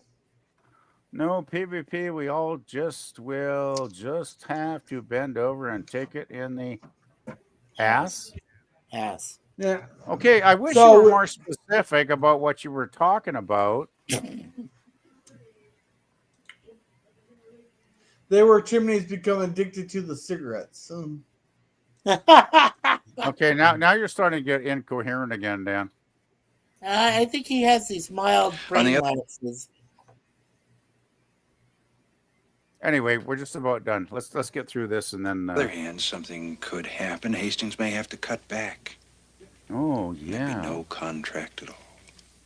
No, PvP, we all will just have to bend over and take it in the ass. Ass. Yeah. Okay, I wish So- you were more specific about what you were talking about. They were chimneys become addicted to the cigarettes. Okay, now you're starting to get incoherent again, Dan. I think he has these mild brain the lapses. Anyway, we're just about done. Let's get through this and then. On the other hand, something could happen. Hastings may have to cut back. Oh, yeah. Maybe no contract at all.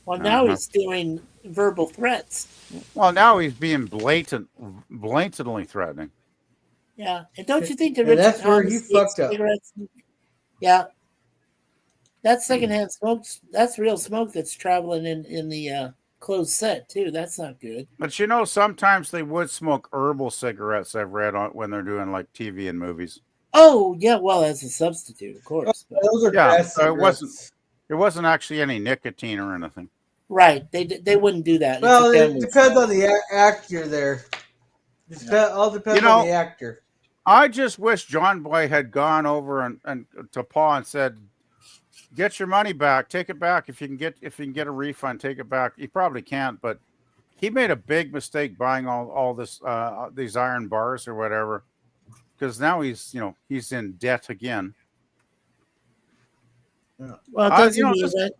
Well, now he's doing verbal threats. Well, now he's being blatantly threatening. Yeah, and don't you think the And Richard that's where Thomas he takes fucked up. cigarettes? Yeah, that's secondhand smoke. That's real smoke that's traveling in the closed set too. That's not good. But you know, sometimes they would smoke herbal cigarettes. I've read on when they're doing like TV and movies. Oh yeah, well as a substitute, of course. But, Those are Yeah, grass so it wasn't. cigarettes. There wasn't actually any nicotine or anything. Right. They wouldn't do that. Well, It's a it family depends show. on the actor there. All depends You on know, the actor. I just wish John Boy had gone over and to Paul and said, "Get your money back. Take it back if you can get a refund. Take it back." He probably can't, but he made a big mistake buying all this these iron bars or whatever, because now he's in debt again. Well, doesn't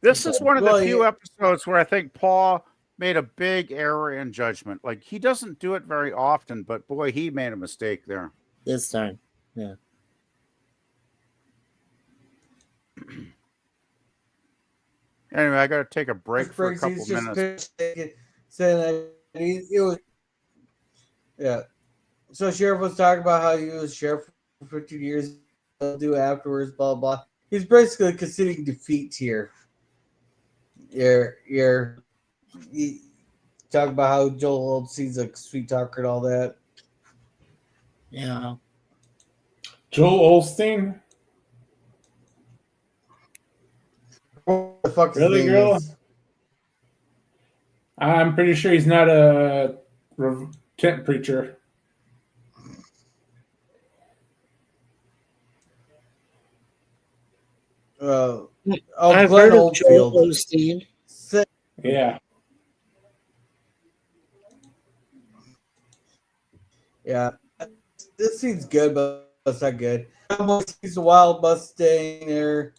This is one of the few yeah. episodes where I think Paul made a big error in judgment. Like, he doesn't do it very often, but boy, he made a mistake there. This time. Yeah. Anyway, I got to take a break for a couple minutes. Saying that it was, yeah. So Sheriff was talking about how he was sheriff for 15 years. He'll do afterwards, blah blah. He's basically conceding defeat here. You talk about how Joel Osteen's a sweet talker and all that. Yeah. Joel Osteen? What the fuck Really, girl? I'm pretty sure he's not a tent preacher. I've Glenn heard of Oldfield. Joel Osteen. Yeah. Yeah. This scene's good, but it's not good. He's a wild Mustang there,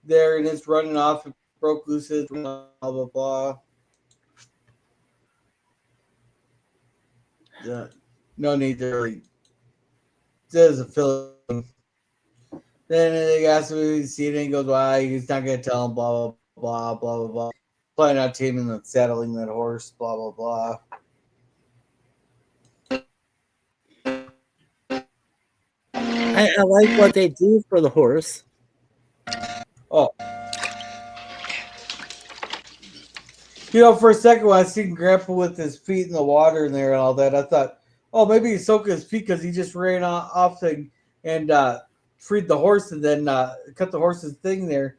and it's running off. It broke loose, blah, blah, blah. Yeah. No need to really. There's a feeling. Then they ask him if he's seen it, and he goes, why? He's not going to tell him, blah, blah, blah, blah, blah, blah. Planning on taming and saddling that horse, blah, blah, blah. I like what they do for the horse. Oh. You know, for a second when I seen Grandpa with his feet in the water in there and all that, I thought, oh, maybe he's soaking his feet because he just ran off and freed the horse and then cut the horse's thing there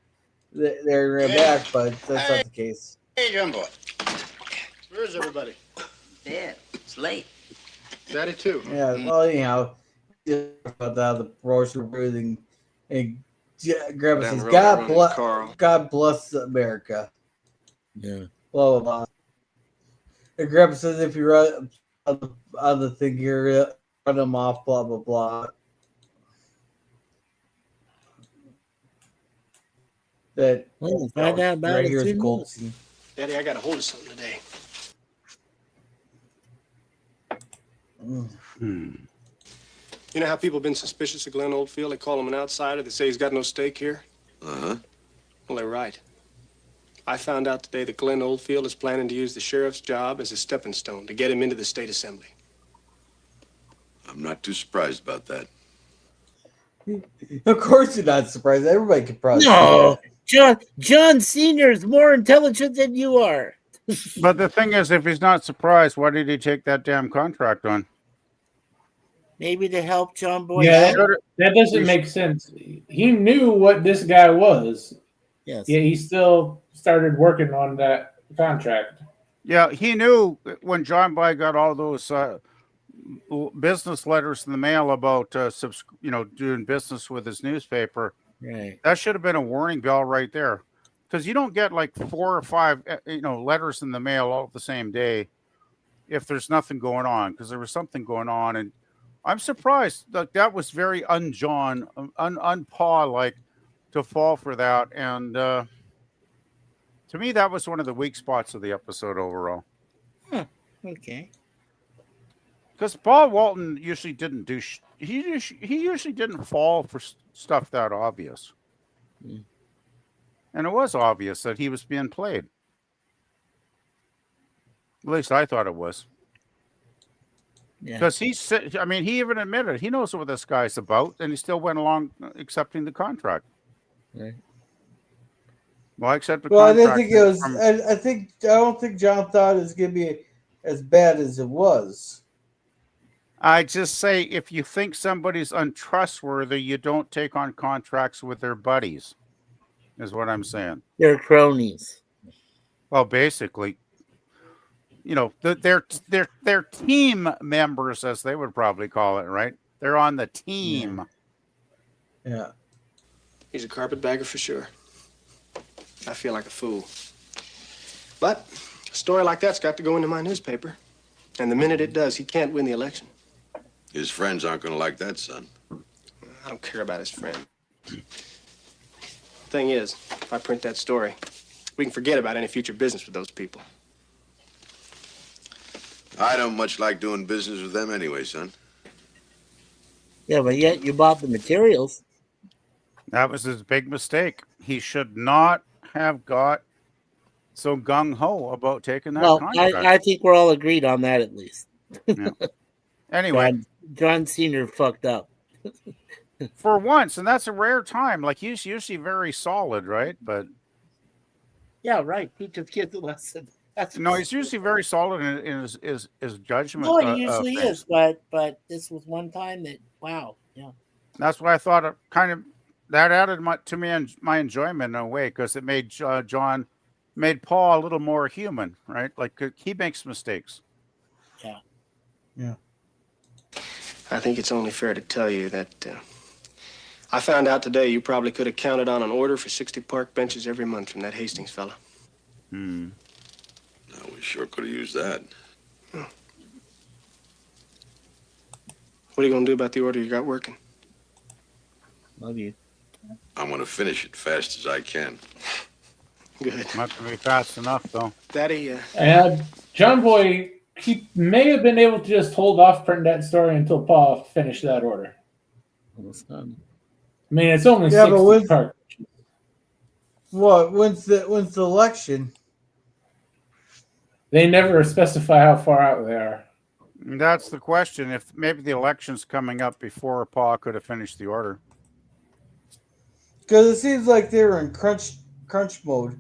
and ran back, but that's not the case. Hey, Jumbo. Where's everybody? Yeah, it's late. Daddy, too. Yeah, well, anyhow, about that, the horse were breathing, and Grandpa Down says, the road, running, Carl. God bless America. Yeah. Blah, blah, blah. And Grandpa says, if you run on the thing here, run him off, blah, blah, blah. That find out about right it here is soon. gold scene. Daddy, I got a hold of something today. You know how people have been suspicious of Glenn Oldfield? They call him an outsider. They say he's got no stake here. Uh-huh. Well, they're right. I found out today that Glenn Oldfield is planning to use the sheriff's job as a stepping stone to get him into the state assembly. I'm not too surprised about that. Of course you're not surprised. Everybody could probably No, John Sr. is more intelligent than you are. But the thing is, if he's not surprised, why did he take that damn contract on? Maybe to help John Boy. Yeah, that doesn't make sense. He knew what this guy was. Yes. Yeah, he still started working on that contract. Yeah, he knew when John Boy got all those business letters in the mail about doing business with his newspaper. Right. That should have been a warning bell right there, because you don't get like 4 or 5 letters in the mail all the same day if there's nothing going on, because there was something going on. And I'm surprised that was very un-John, un-Paul like to fall for that. And to me, that was one of the weak spots of the episode overall. Huh. Okay. Because Paul Walton usually didn't do he usually didn't fall for stuff that obvious. And it was obvious that he was being played. At least I thought it was. Because he even admitted he knows what this guy's about, and he still went along accepting the contract. Right. Well, I accepted. Well, I didn't think it was. I don't think John thought it was going to be as bad as it was. I just say, if you think somebody's untrustworthy, you don't take on contracts with their buddies. is what I'm saying. They're cronies. Well, basically, you know, they're team members, as they would probably call it, right? They're on the team. Yeah. He's a carpetbagger for sure. I feel like a fool. But a story like that's got to go into my newspaper. And the minute it does, he can't win the election. His friends aren't going to like that, son. I don't care about his friend. Thing is, if I print that story, we can forget about any future business with those people. I don't much like doing business with them anyway, son. Yeah, but yet you bought the materials. That was his big mistake. He should not have got so gung-ho about taking that Well, contract. I think we're all agreed on that at least. Yeah. Anyway. John Sr. fucked up. For once, and that's a rare time. Like, he's usually very solid, right? But yeah, right. He just gives a lesson. No, he's usually very solid in his judgment. No, he usually is, but this was one time that, wow, yeah. That's why I thought it kind of, that added to me my enjoyment in a way, because it made made Paul a little more human, right? Like, he makes mistakes. Yeah. Yeah. I think it's only fair to tell you that I found out today you probably could have counted on an order for 60 park benches every month from that Hastings fella. No, we sure could have used that. What are you going to do about the order you got working? Love you. I'm going to finish it fast as I can. Good. Not going to be fast enough, though. Daddy, John Boy, he may have been able to just hold off printing that story until Paul finished that order. I mean, it's only 60 cartridges. What? When's the election? They never specify how far out they are. That's the question. If maybe the election's coming up before Paul could have finished the order. Because it seems like they were in crunch mode.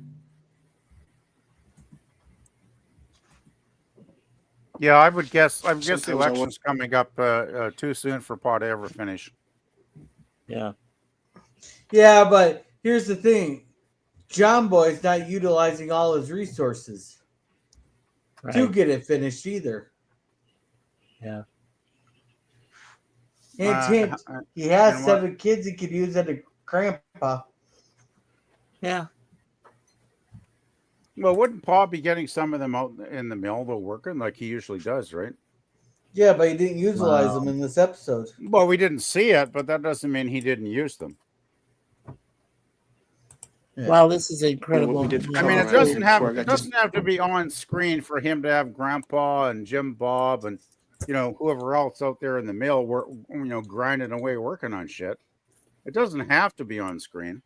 Yeah, I would guess. I guess the election's coming up too soon for Paul to ever finish. Yeah. Yeah, but here's the thing: John Boy's not utilizing all his resources to get it finished either. Yeah. Hint, he has 7 kids he could use as a grandpa. Yeah. Well, wouldn't Paul be getting some of them out in the mill, though, working like he usually does, right? Yeah, but he didn't utilize them in this episode. Well, we didn't see it, but that doesn't mean he didn't use them. Yeah. Wow, this is incredible. I mean, it doesn't have to be on screen for him to have Grandpa and Jim Bob and whoever else out there in the mill grinding away working on shit. It doesn't have to be on screen.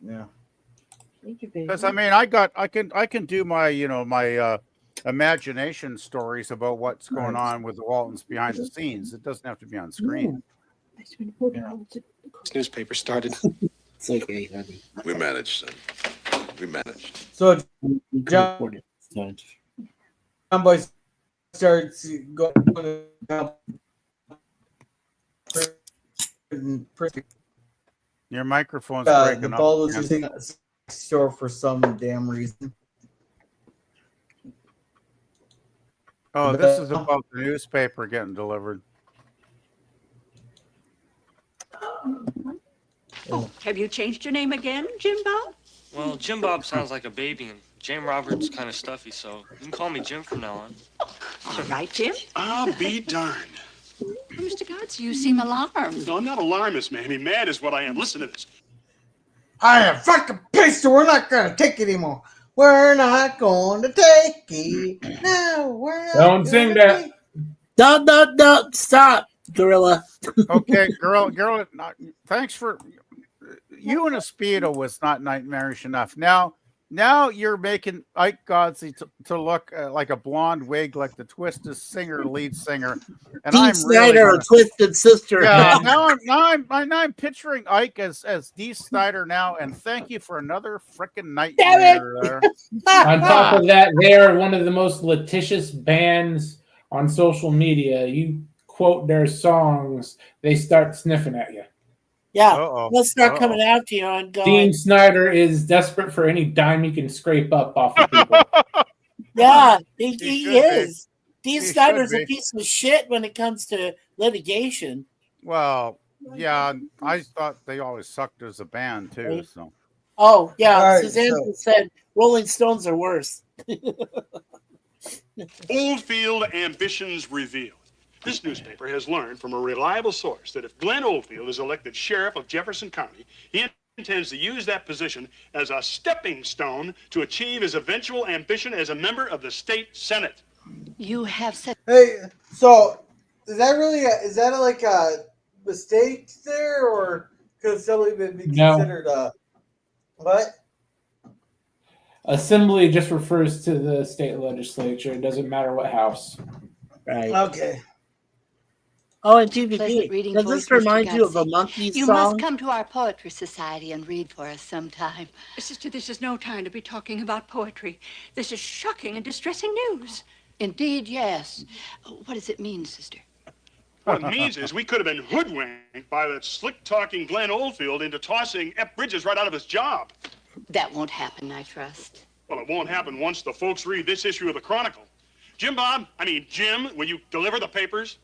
Yeah. Because I mean, I can do my my imagination stories about what's going on with the Waltons behind the scenes. It doesn't have to be on screen. This newspaper started. It's okay, honey. We managed, son. We managed. So John Boy starts going to Your microphone's breaking the up. ball was using a store for some damn reason. Oh, this is about the newspaper getting delivered. Oh, have you changed your name again, Jim Bob? Well, Jim Bob sounds like a baby, and Jane Roberts kind of stuffy, so you can call me Jim from now on. All right, Jim. I'll be darned. Mr. Gotts, you seem alarmed. No, I'm not alarmist, Mammy. Mad is what I am. Listen to this. I am fucking pissed. We're not gonna take it anymore. We're not going to take it. No, Don't sing that. Don't stop, Gorilla. Okay, girl. Thanks for you and a Speedo was not nightmarish enough. Now you're making Ike Godsey to look like a blonde wig, like the Twisted lead singer. And Dee I'm Snyder, really a Twisted Sister. Yeah, now I'm picturing Ike as Dee Snyder now. And thank you for another freaking nightmare there. On top of that, they are one of the most litigious bands on social media. You quote their songs, they start sniffing at you. Yeah, Uh-oh. they'll start coming after you and going. Dean Snyder is desperate for any dime he can scrape up off of people. Yeah, he should be. is. Dean He Snyder's should a be. piece of shit when it comes to litigation. Well, yeah, I thought they always sucked as a band too. Right. So Oh, yeah, All right, Suzanne so- said Rolling Stones are worse. Oldfield ambitions revealed. This newspaper has learned from a reliable source that if Glenn Oldfield is elected sheriff of Jefferson County, he intends to use that position as a stepping stone to achieve his eventual ambition as a member of the state senate. You have said. Hey, so is that really is that like a mistake there, or could somebody be No. considered what? Assembly just refers to the state legislature. It doesn't matter what house. Right. Okay. Oh, and Pleasant TVP. reading Does voice, this remind Mr. you of a Godsey. Monkees You song? must come to our poetry society and read for us sometime. Sister, this is no time to be talking about poetry. This is shocking and distressing news. Indeed, yes. What does it mean, sister? What it means is we could have been hoodwinked by that slick-talking Glenn Oldfield into tossing Ep Bridges right out of his job. That won't happen, I trust. Well, it won't happen once the folks read this issue of the Chronicle. Jim, will you deliver the papers?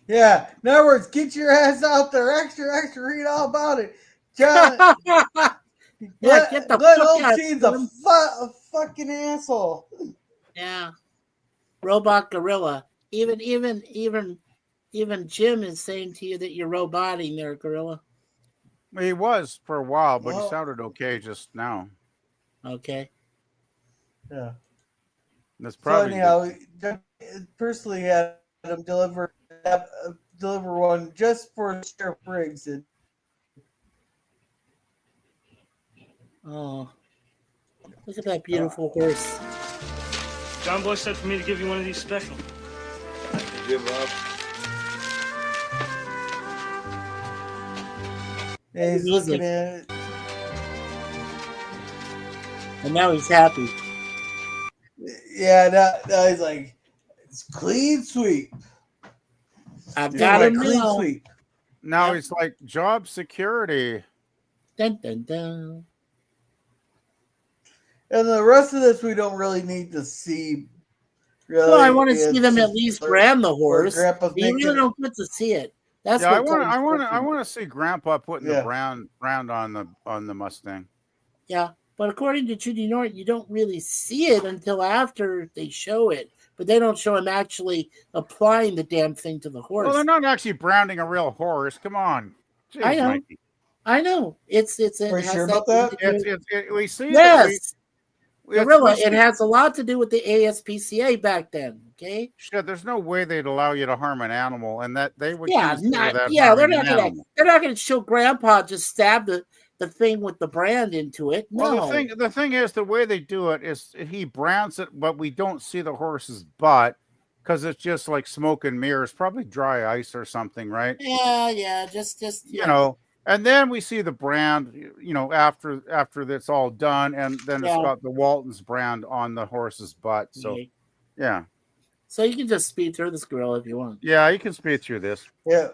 Yeah. In other words, get your ass out there, extra, read all about it. John, Yeah, get the Glenn fuck out, Oldfield's Jim. a fucking asshole. Yeah. Robot gorilla. Even Jim is saying to you that you're roboting there, gorilla. he was for a while, but Well- he sounded okay just now. Okay. Yeah. That's So probably anyhow, personally had him deliver one just for Sheriff Briggs. And Oh. Look at that beautiful horse. John Boy said for me to give you one of these special. Jim Bob. yeah, he's Music. looking at it. And now he's happy. Yeah, now he's like, it's clean sweep. I He's got like, him clean now. sweep. now Yep. it's like job security. Dun, dun, dun. And the rest of this we don't really need to see. Really, Well, I want to see It's them at just least where- brand the where horse. Grandpa's You making- really don't get to see it. That's Yeah, what I want to see Grandpa putting Yeah. the brand on the Mustang. Yeah, but according to Judy Norton, you don't really see it until after they show it. But they don't show him actually applying the damn thing to the horse. Well, they're not actually branding a real horse. Come on. Jeez, I know. Mikey. I know. It's Are you has sure about something that? to do- We see Yes. we Gorilla, see- it has a lot to do with the ASPCA back then. Okay. Shit, there's no way they'd allow you to harm an animal, and that they would Yeah, consider that they're harming not an gonna animal. they're not gonna show Grandpa just stab the thing with the brand into it. No. Well, the thing is, the way they do it is he brands it, but we don't see the horse's butt because it's just like smoke and mirrors, probably dry ice or something, right? Yeah, just You know, and then we see the brand, after that's all done, and then it's Yeah. got the Waltons brand on the horse's butt. So, Okay. yeah, So you can just speed through this gorilla if you want. yeah, you can speed through this. Yeah.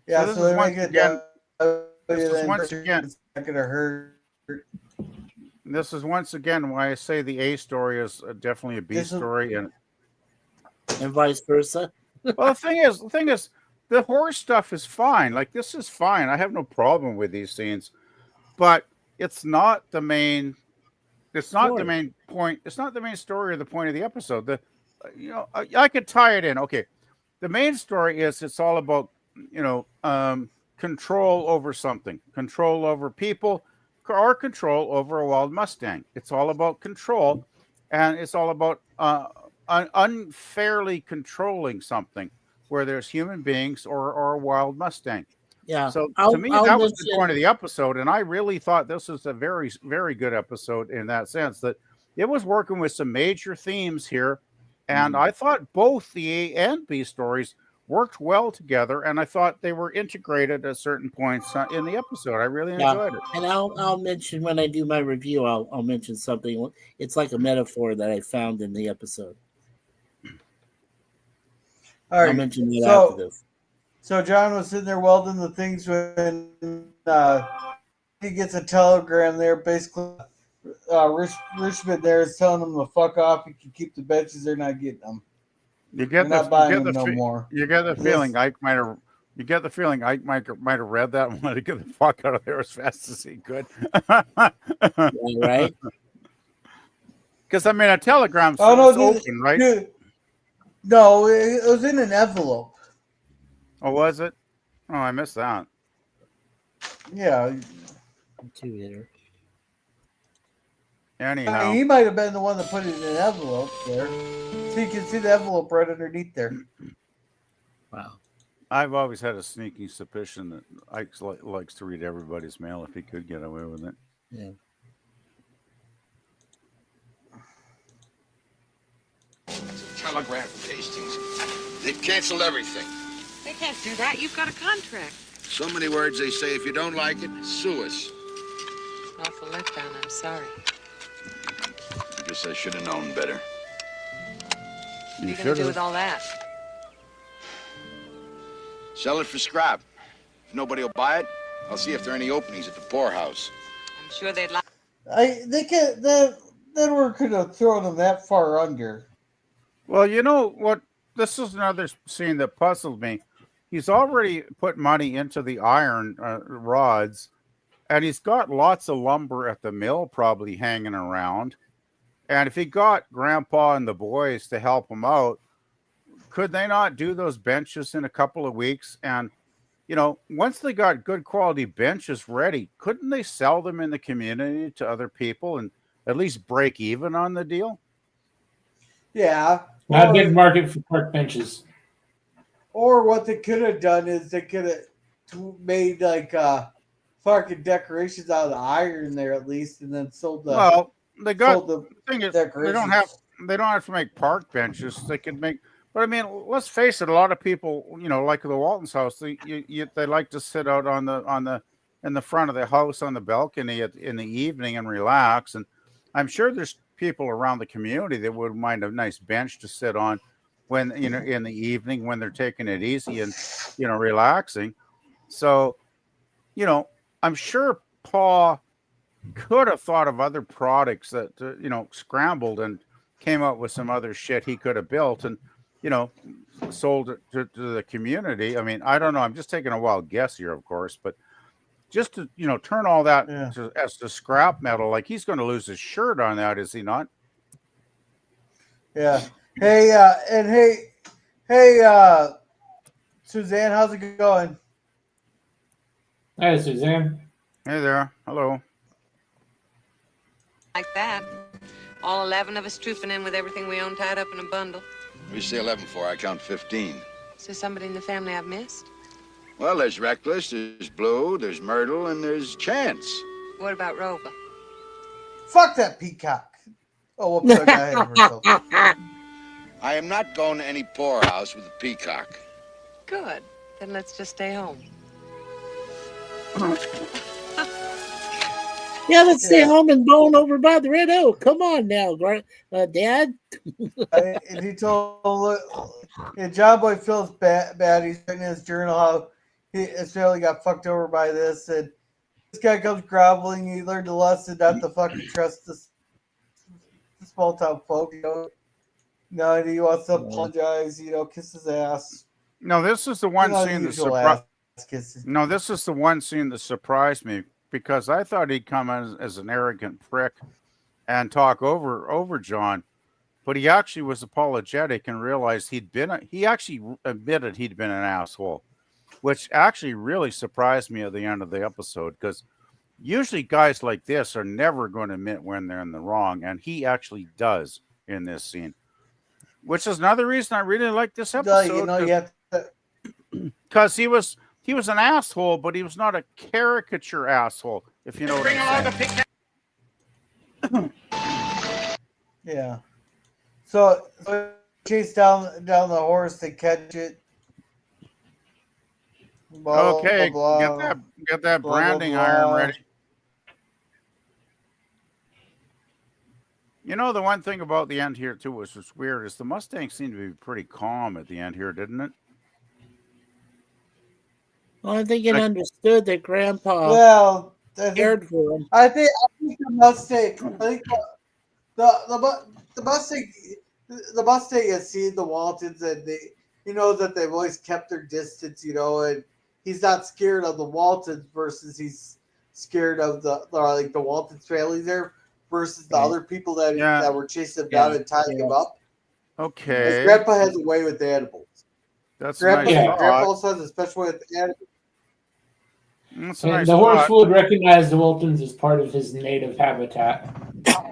Yeah, this so is they once make it again- this is once again- it's not gonna hurt. This is once again why I say the A story is definitely a B This is- story, and vice versa. well, the thing is, the horse stuff is fine. Like, this is fine. I have no problem with these scenes, but it's not the main. It's not the main point. It's not the main story or the point of the episode. I could tie it in. Okay, the main story is it's all about control over something, control over people, or control over a wild Mustang. It's all about control, and it's all about unfairly controlling something, where there's human beings or a wild Mustang. Yeah. So I'll- to me, I'll that was the mention- point of the episode, and I really thought this was a very, very good episode in that sense, that it was working with some major themes here, and I thought both the A and B stories worked well together, and I thought they were integrated at certain points in the episode. I really enjoyed it. And I'll mention when I do my review, I'll mention something. It's like a metaphor that I found in the episode. All I'll right. mention that after this. So John was sitting there welding the things when he gets a telegram there. Basically, Richmond there is telling him to fuck off. You can keep the benches. They're not getting them. They're not buying them no more. You get the feeling Ike might have. You get the feeling Ike might have read that and wanted to get the fuck out of there as fast as he could. Right? Because I mean, a telegram's open, right? No, it was in an envelope. Oh, was it? Oh, I missed that. Yeah. Anyhow, I mean, he might have been the one that put it in an envelope there. So you can see the envelope right underneath there. Wow. I've always had a sneaking suspicion that Ike likes to read everybody's mail if he could get away with it. Yeah. Telegram from Hastings. They've canceled everything. They can't do that. You've got a contract. So many words they say, if you don't like it, sue us. Awful letdown. I'm sorry. I guess I should have known better. What are you going to do with all that? Sell it for scrap. If nobody will buy it, I'll see if there are any openings at the poorhouse. I'm sure they'd like. They can't. Then we're could have thrown them that far under. Well, you know what? This is another scene that puzzled me. He's already put money into the iron rods, and he's got lots of lumber at the mill probably hanging around. And if he got Grandpa and the boys to help him out, could they not do those benches in a couple of weeks? And, you know, once they got good quality benches ready, couldn't they sell them in the community to other people and at least break even on the deal? Yeah. Not a big market for park benches. Or what they could have done is they could have made like fucking decorations out of the iron there at least, and then sold the. Well, they got the thing is, they don't have to make park benches. They can make. But I mean, let's face it. A lot of people, you know, like the Waltons house, they like to sit out in the front of the house on the balcony in the evening and relax. And I'm sure there's people around the community that would mind a nice bench to sit on when, you know, in the evening when they're taking it easy and, you know, relaxing. So, you know, I'm sure Paul could have thought of other products that, you know, scrambled and came up with some other shit he could have built and, you know, sold it to the community. I mean, I don't know. I'm just taking a wild guess here, of course, but just to, you know, turn all that as to scrap metal, like he's going to lose his shirt on that, is he not? Yeah. Hey, Suzanne, how's it going? Hey, Suzanne. Hey there. Hello. Like that. All 11 of us trooping in with everything we own tied up in a bundle. What do you say 11 for? I count 15. Is there somebody in the family I've missed? Well, there's Reckless, there's Blue, there's Myrtle, and there's Chance. What about Rover? Fuck that peacock. Oh, whoops, I got ahead of myself. I am not going to any poorhouse with a peacock. Good. Then let's just stay home. Yeah, let's stay home and bone over by the Red Oak. Come on now, Dad. And he told John Boy feels bad. He's writing in his journal how his family got fucked over by this. And this guy comes groveling. He learned a lesson not to fucking trust the small town folk. You know? No, and he wants to apologize, you know, kiss his ass. No, this is the one scene that surprised. No, this is the one scene that surprised me because I thought he'd come as an arrogant prick and talk over John, but he actually was apologetic and realized he actually admitted he'd been an asshole, which actually really surprised me at the end of the episode because usually guys like this are never going to admit when they're in the wrong, and he actually does in this scene. Which is another reason I really like this episode. Because he was an asshole, but he was not a caricature asshole, if you know what I'm saying. Yeah. So chase down the horse, they catch it. Blah, okay, blah, blah, get that branding blah, iron ready. You know, the one thing about the end here too was weird is the Mustang seemed to be pretty calm at the end here, didn't it? Well, I think it understood that Grandpa Well, cared for him. I think the Mustang. I think the Mustang. The Mustang has seen the Waltons, and he knows that they've always kept their distance. And he's not scared of the Waltons versus he's scared of the Waltons family there versus the other people that were chasing him down and tying him up. Okay. His Grandpa has a way with animals. That's Grandpa, nice. Grandpa also has a special way with animals. And the horse would recognize the Waltons as part of his native habitat.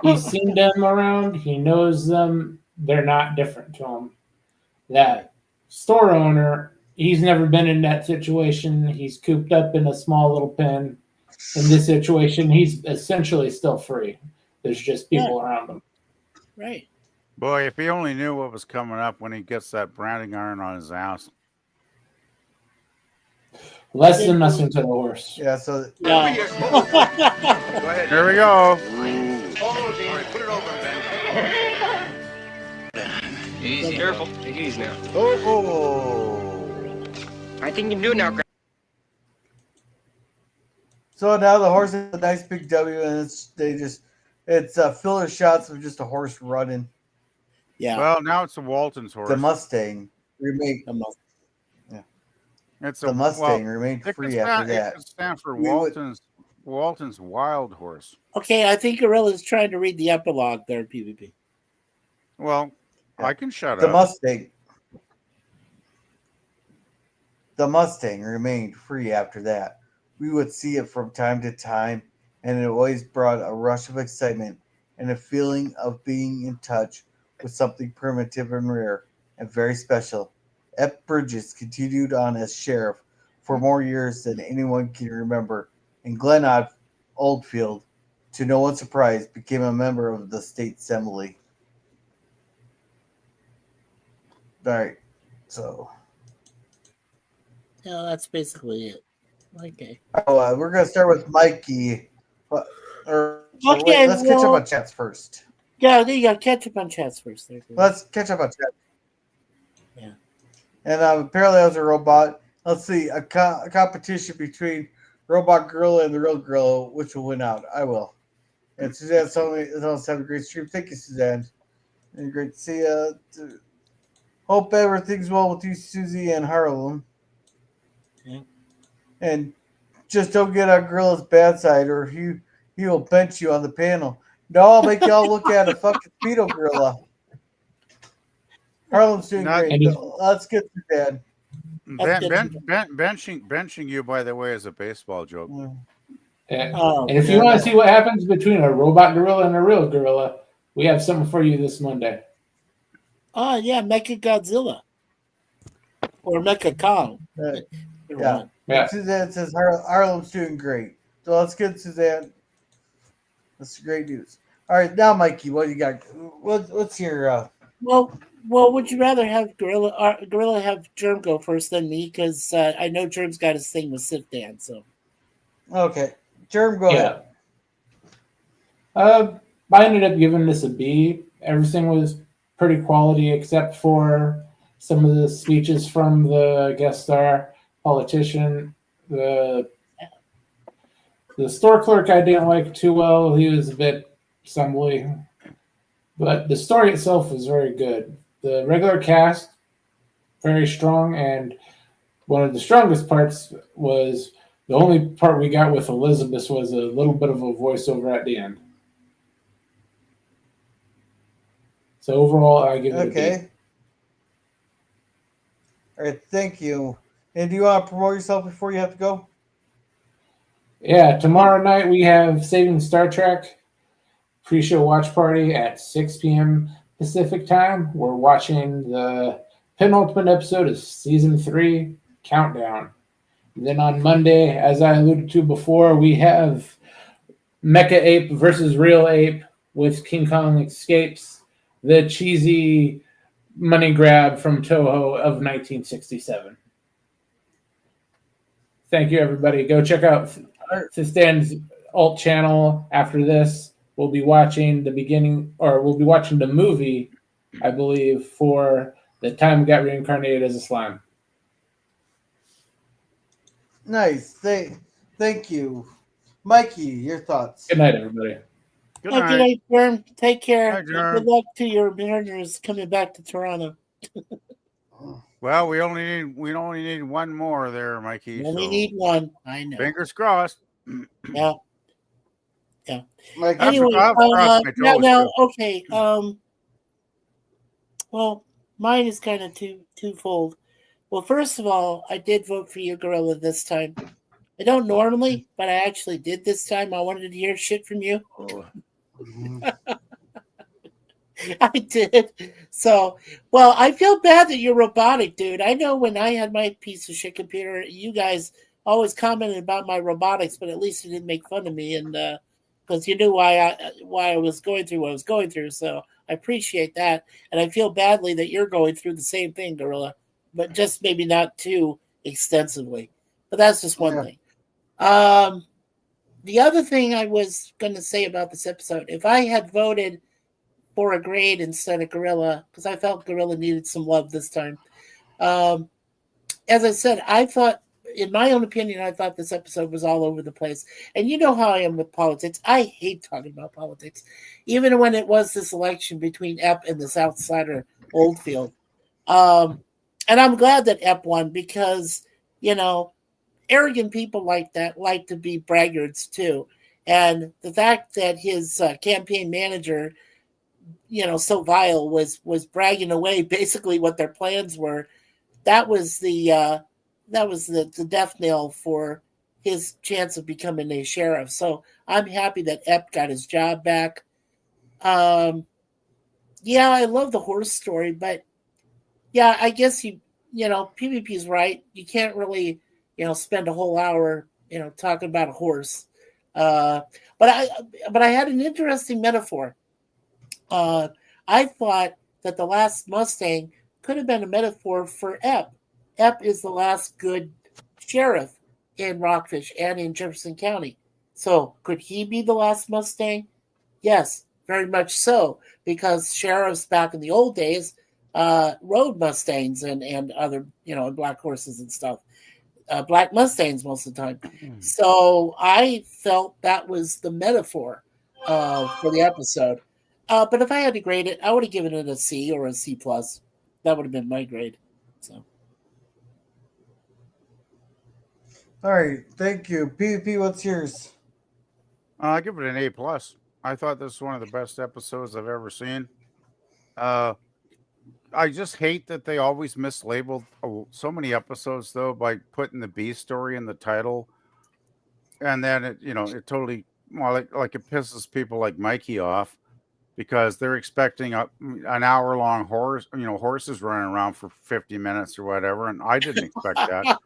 He's seen them around. He knows them. They're not different to him. That store owner, he's never been in that situation. He's cooped up in a small little pen. In this situation, he's essentially still free. There's just people around him. Right. Boy, if he only knew what was coming up when he gets that branding iron on his ass. Less than nothing to the horse. Yeah, so Go ahead. There we go. Put it over, Ben. Easy. Careful. Take it easy now. I think you can do it now, So now the horse has a nice big W, and it's filler shots of just a horse running. Yeah. Well, now it's the Waltons horse. The Mustang remained. It's the Mustang remained free after that. It could stand for Walton's wild horse. Okay, I think Gorilla's trying to read the epilogue there, PvP. Well, I can shut the up. The Mustang remained free after that. We would see it from time to time, and it always brought a rush of excitement and a feeling of being in touch with something primitive and rare and very special. Ep Bridges continued on as sheriff for more years than anyone can remember, and Glenn Oldfield, to no one's surprise, became a member of the state assembly. All right, so. Yeah, that's basically it. Okay. We're going to start with Mikey. Let's catch up on chats first. Yeah, there you go. Catch up on chats first. Let's catch up on chats. Yeah. And apparently I was a robot. Let's see, a competition between Robot Gorilla and the Real Gorilla, which will win out. I will. And Suzanne told me let's have a great stream. Thank you, Suzanne. And great to see you. Hope everything's well with you, Susie and Harlem. Yeah. And just don't get on Gorilla's bad side, or he will bench you on the panel. No, I'll make y'all look at a fucking Speedo Gorilla. Harlem's doing great. Let's get to Dad. Benching you, by the way, is a baseball joke. And if you want to see what happens between a robot gorilla and a real gorilla, we have something for you this Monday. Oh, yeah, Mecha Godzilla. Or Mecha Kong. Yeah. Suzanne says Harlem's doing great. So let's get Suzanne. That's great news. All right, now Mikey, what do you got? What's your Well, would you rather have Gorilla have Germ go first than me? Because I know Germ's got his thing with Sif Dan. So okay, Germ, go ahead. I ended up giving this a B. Everything was pretty quality except for some of the speeches from the guest star politician. The store clerk I didn't like too well. He was a bit stumbly. But the story itself was very good. The regular cast, very strong, and one of the strongest parts was the only part we got with Elizabeth was a little bit of a voiceover at the end. So overall, I give it a B. Okay. All right, thank you. And do you want to promote yourself before you have to go? Yeah, tomorrow night we have Saving Star Trek pre-show watch party at 6 p.m. Pacific time. We're watching the penultimate episode of season 3, Countdown. And then on Monday, as I alluded to before, we have Mecha Ape versus Real Ape with King Kong Escapes, the cheesy money grab from Toho of 1967. Thank you, everybody. Go check out Stan's alt channel after this. we'll be watching the movie, I believe, for the time we got reincarnated as a slime. Nice. Thank you. Mikey, your thoughts. Good night, everybody. Good Good night, Germ. Take care. Hi, Germ. Good luck to your Mariners coming back to Toronto. Well, we only need one more there, Mikey. We only so need one. I know. Fingers crossed. Yeah. Yeah. Mikey, Anyway, now, okay. Well, mine is kind of twofold. Well, first of all, I did vote for you, Gorilla, this time. I don't normally, but I actually did this time. I wanted to hear shit from you. I did. So, well, I feel bad that you're robotic, dude. I know when I had my piece of shit computer, you guys always commented about my robotics, but at least you didn't make fun of me, and because you knew why I was going through what I was going through. So I appreciate that, and I feel badly that you're going through the same thing, Gorilla, but just maybe not too extensively. But that's just one thing. The other thing I was going to say about this episode, if I had voted for a grade instead of Gorilla, because I felt Gorilla needed some love this time. As I said, I thought, in my own opinion, I thought this episode was all over the place. And you know how I am with politics. I hate talking about politics, even when it was this election between Epp and this outsider Oldfield. And I'm glad that Epp won because, arrogant people like that like to be braggarts too. And the fact that his campaign manager, so vile, was bragging away basically what their plans were, that was the death knell for his chance of becoming a sheriff. So I'm happy that Epp got his job back. I love the horse story, but yeah, I guess PvP's right. You can't really spend a whole hour talking about a horse. But I had an interesting metaphor. I thought that the Last Mustang could have been a metaphor for Epp. Epp is the last good sheriff in Rockfish and in Jefferson County. So could he be the last Mustang? Yes, very much so, because sheriffs back in the old days rode Mustangs and other, black horses and stuff. Black Mustangs most of the time. So I felt that was the metaphor for the episode. But if I had to grade it, I would have given it a C or a C+. That would have been my grade. So. All right, thank you. PvP, what's yours? I give it an A+. I thought this was one of the best episodes I've ever seen. I just hate that they always mislabeled so many episodes, though, by putting the B story in the title. And then it totally, like it pisses people like Mikey off because they're expecting an hour-long horses running around for 50 minutes or whatever. And I didn't expect that.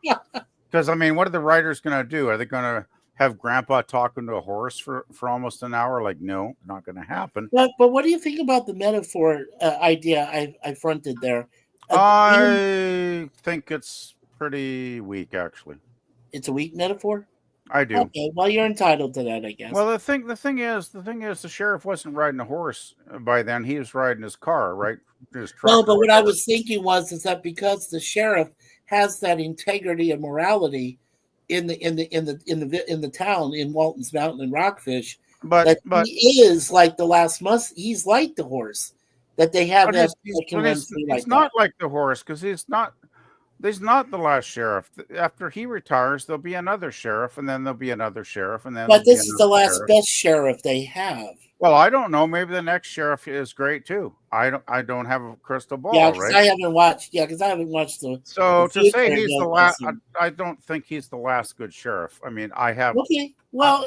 Because, what are the writers going to do? Are they going to have Grandpa talking to a horse for almost an hour? Like, no, not going to happen. But what do you think about the metaphor idea I fronted there? I think it's pretty weak, actually. It's a weak metaphor? I do. Okay, well, you're entitled to that, I guess. Well, the thing is, the sheriff wasn't riding a horse by then. He was riding his car, right? His truck. No, but what I was thinking is that because the sheriff has that integrity and morality in the town in Waltons Mountain and Rockfish, but he is like the last he's like the horse that they have. He's not like the horse because he's not the last sheriff. After he retires, there'll be another sheriff, and then there'll be another sheriff, and then. But this is the last best sheriff they have. Well, I don't know. Maybe the next sheriff is great too. I don't have a crystal ball. Yeah, right? I haven't watched. Yeah, because I haven't watched the. So to say he's the last, I don't think he's the last good sheriff. I have. Okay, well,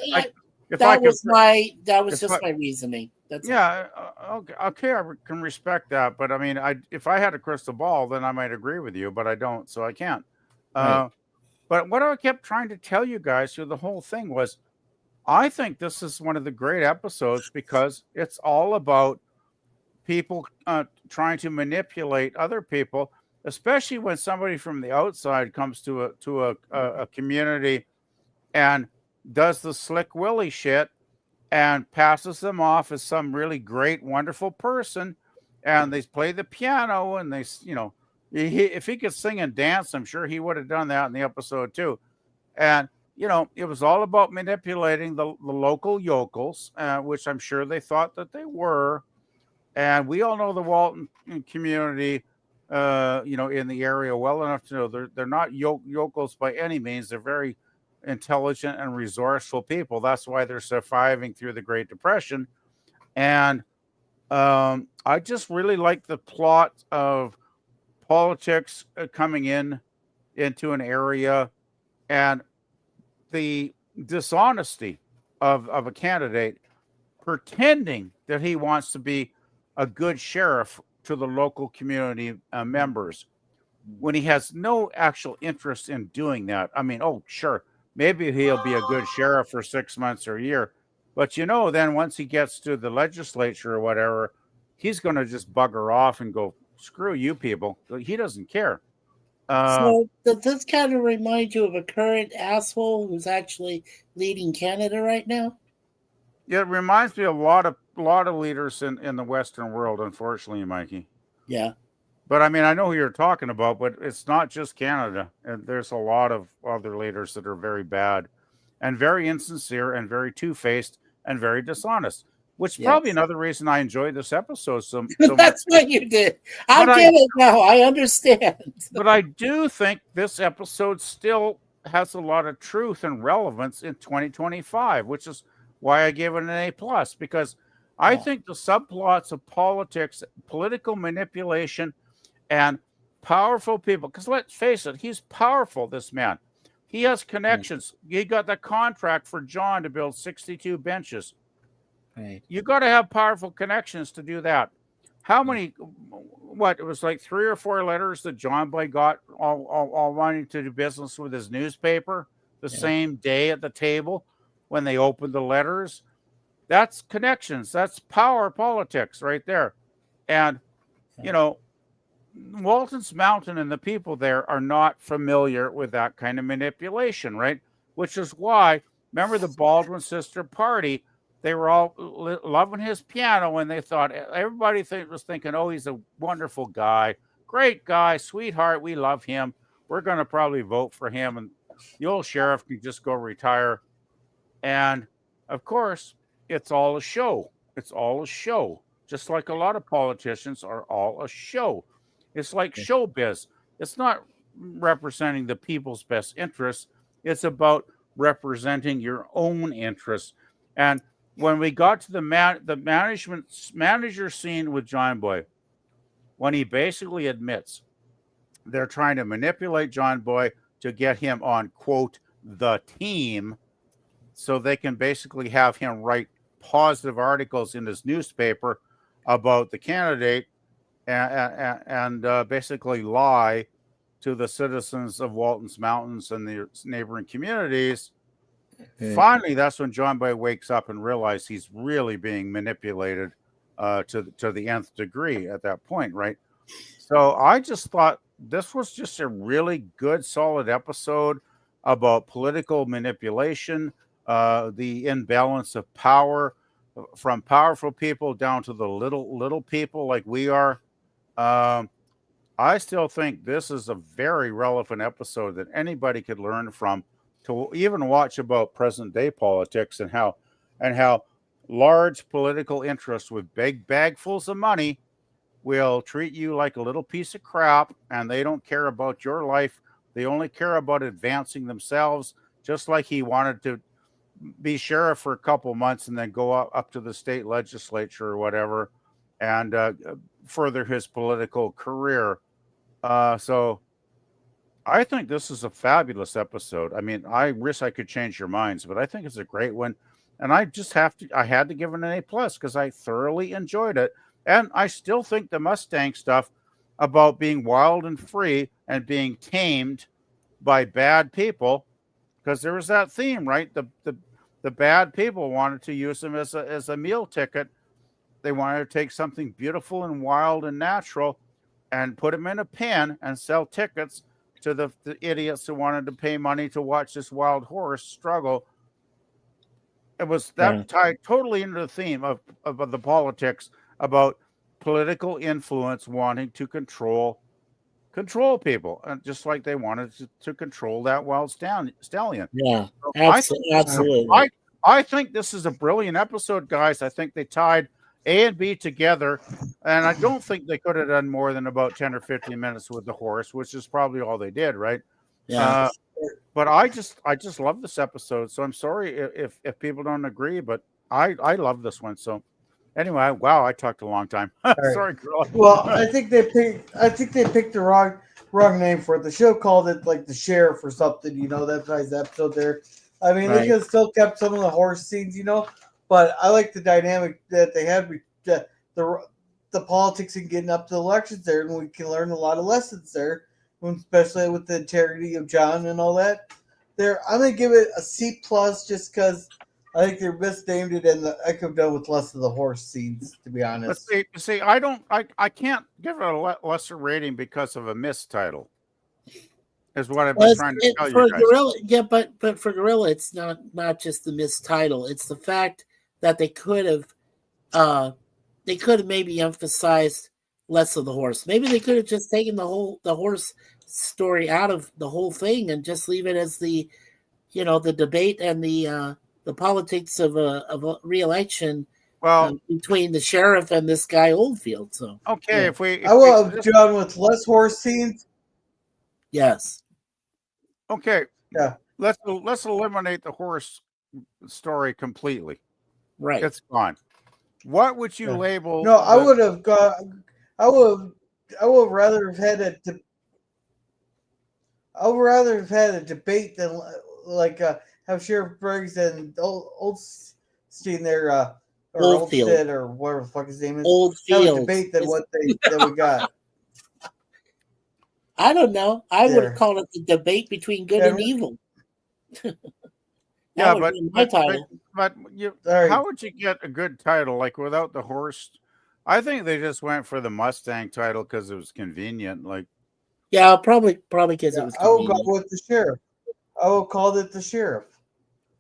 that was just my reasoning. That's okay. I can respect that, but if I had a crystal ball, then I might agree with you, but I don't, so I can't. Right. But what I kept trying to tell you guys through the whole thing was, I think this is one of the great episodes because it's all about people trying to manipulate other people, especially when somebody from the outside comes to a community and does the slick Willie shit and passes them off as some really great, wonderful person. And they play the piano, and they, if he could sing and dance, I'm sure he would have done that in the episode too. And it was all about manipulating the local yokels, which I'm sure they thought that they were. And we all know the Walton community, in the area well enough to know they're not yokels by any means. They're very intelligent and resourceful people. That's why they're surviving through the Great Depression. And I just really like the plot of politics coming into an area, and the dishonesty of a candidate pretending that he wants to be a good sheriff to the local community members when he has no actual interest in doing that. I mean, oh, sure, maybe he'll be a good sheriff for 6 months or a year. But then once he gets to the legislature or whatever, he's going to just bugger off and go, screw you people. He doesn't care. So does this kind of remind you of a current asshole who's actually leading Canada right now? Yeah, it reminds me of a lot of leaders in the Western world, unfortunately, Mikey. Yeah. But I mean, I know who you're talking about, but it's not just Canada. And there's a lot of other leaders that are very bad and very insincere and very two-faced and very dishonest, which is probably another reason I enjoyed this episode so That's much. what you did. I get it now. I understand. But I do think this episode still has a lot of truth and relevance in 2025, which is why I gave it an A+, because I think the subplots of politics, political manipulation, and powerful people, because let's face it, he's powerful, this man. He has connections. He got the contract for John to build 62 benches. Right. You got to have powerful connections to do that. How many, it was like 3 or 4 letters that John Boy got all wanting to do business with his newspaper the same day at the table when they opened the letters. That's connections. That's power politics right there. And, Waltons Mountain and the people there are not familiar with that kind of manipulation, right? Which is why, remember the Baldwin sister party, they were all loving his piano, and they thought, everybody was thinking, oh, he's a wonderful guy, great guy, sweetheart, we love him. We're going to probably vote for him, and the old sheriff can just go retire. And, of course, it's all a show. It's all a show, just like a lot of politicians are all a show. It's like showbiz. It's not representing the people's best interests. It's about representing your own interests. And when we got to the manager scene with John Boy, when he basically admits they're trying to manipulate John Boy to get him on, quote, the team, so they can basically have him write positive articles in his newspaper about the candidate, and basically lie to the citizens of Walton's Mountains and the neighboring communities. Finally, that's when John Boy wakes up and realizes he's really being manipulated to the nth degree at that point, right? So I just thought this was just a really good, solid episode about political manipulation, the imbalance of power from powerful people down to the little people like we are. I still think this is a very relevant episode that anybody could learn from, to even watch about present day politics and how large political interests with big bagfuls of money will treat you like a little piece of crap, and they don't care about your life. They only care about advancing themselves, just like he wanted to be sheriff for a couple months and then go up to the state legislature or whatever and further his political career. So I think this is a fabulous episode. I mean, I wish I could change your minds, but I think it's a great one. And I had to give it an A+ because I thoroughly enjoyed it. And I still think the Mustang stuff about being wild and free and being tamed by bad people, because there was that theme, right? The bad people wanted to use them as a meal ticket. They wanted to take something beautiful and wild and natural and put them in a pen and sell tickets to the idiots who wanted to pay money to watch this wild horse struggle. that tied totally into the theme of the politics about political influence wanting to control people, and just like they wanted to control that wild stallion. Yeah, So absolutely. I think this is a brilliant episode, guys. I think they tied A and B together, and I don't think they could have done more than about 10 or 15 minutes with the horse, which is probably all they did, right? Yeah. But I just love this episode. So I'm sorry if people don't agree, but I love this one. So anyway, wow, I talked a long time. Sorry, girl. Well, I think they picked the wrong name for it. The show called it like the sheriff or something. That's why the episode there. I mean, they could have still kept some of the horse scenes, but I like the dynamic that they had with the politics and getting up to the elections there, and we can learn a lot of lessons there, especially with the integrity of John and all that. I'm gonna give it a C+ just because I think they misnamed it, and I could have done with less of the horse scenes, to be honest. See, I can't give it a lesser rating because of a mistitle. Is what I've been trying to tell you guys. Gorilla, yeah, but for Gorilla, it's not just the mistitle. It's the fact that they could have maybe emphasized less of the horse. Maybe they could have just taken the horse story out of the whole thing and just leave it as the debate and the politics of a re-election between the sheriff and this guy Oldfield. So okay, I will have John with less horse scenes. Yes. Okay. Yeah. Let's eliminate the horse story completely. Right. It's gone. What would you label? No, I would have got. I would rather have had I would rather have had a debate than have Sheriff Briggs and Oldstein there, or Oldstead, or whatever the fuck his name is. Oldfield. Have a debate than what that we got. I don't know. I would have called it the debate between good and evil. Yeah, but how would you get a good title without the horse? I think they just went for the Mustang title because it was convenient. Yeah, probably because it was convenient. I will go with the sheriff. I will call it the sheriff,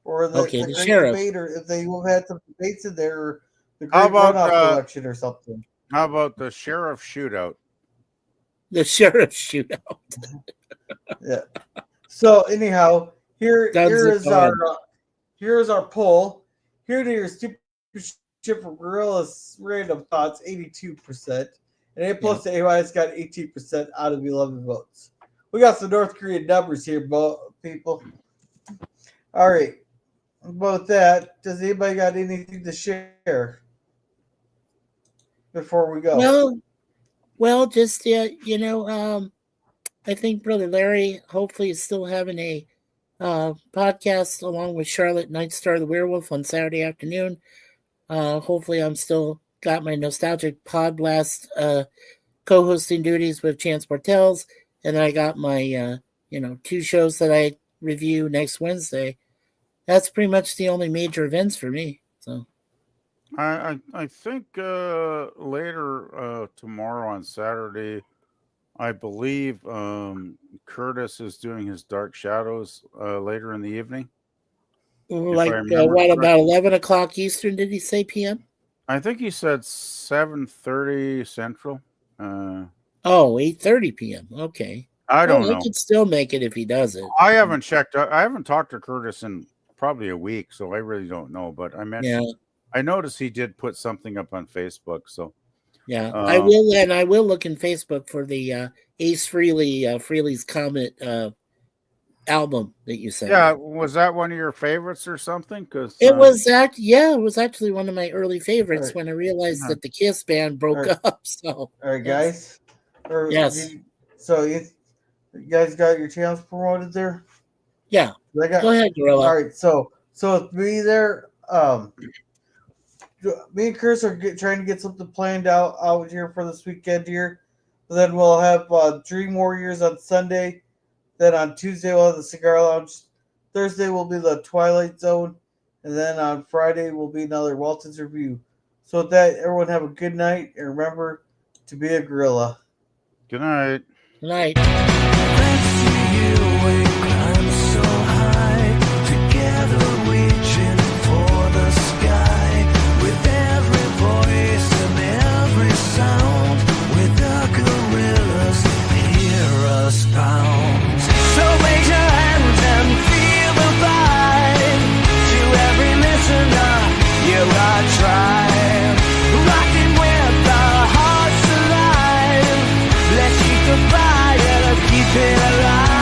or the great sheriff. Debate, or if they will have had some debates in there, or the great runoff election or something. How about the sheriff shootout? The sheriff shootout. Yeah. So anyhow, here's our poll. Here to your stupid shit for Gorilla's random thoughts, 82%. And A plus to AY's got 18% out of 11 votes. We got some North Korean numbers here, people. All right. About that, does anybody got anything to share before we go? Well, just I think Brother Larry hopefully is still having a podcast along with Charlotte Nightstar the Werewolf on Saturday afternoon. Hopefully, I'm still got my nostalgic Pod Blast co-hosting duties with Chance Bartels, and then I got my 2 shows that I review next Wednesday. That's pretty much the only major events for me. So I think later tomorrow on Saturday, I believe Curtis is doing his Dark Shadows later in the evening. What about 11 o'clock Eastern? Did he say PM? I think he said 7:30 Central. 8:30 p.m. Okay. I don't know. I could still make it if he does it. I haven't checked. I haven't talked to Curtis in probably a week, so I really don't know. But I noticed he did put something up on Facebook. So yeah, I will look in Facebook for the Ace Frehley's Comet album that you sent. Yeah, was that one of your favorites or something? Because it was it was actually one of my early favorites when I realized that the Kiss band broke up. So all right, guys. Yes. So you guys got your channels promoted there? Yeah. Go ahead, Gorilla. All right, so with me there, me and Chris are trying to get something planned out here for this weekend here. But then we'll have Dream Warriors on Sunday. Then on Tuesday we'll have the Cigar Lounge. Thursday will be the Twilight Zone. And then on Friday will be another Waltons review. So with that, everyone have a good night. And remember to be a gorilla. Good night. Good night.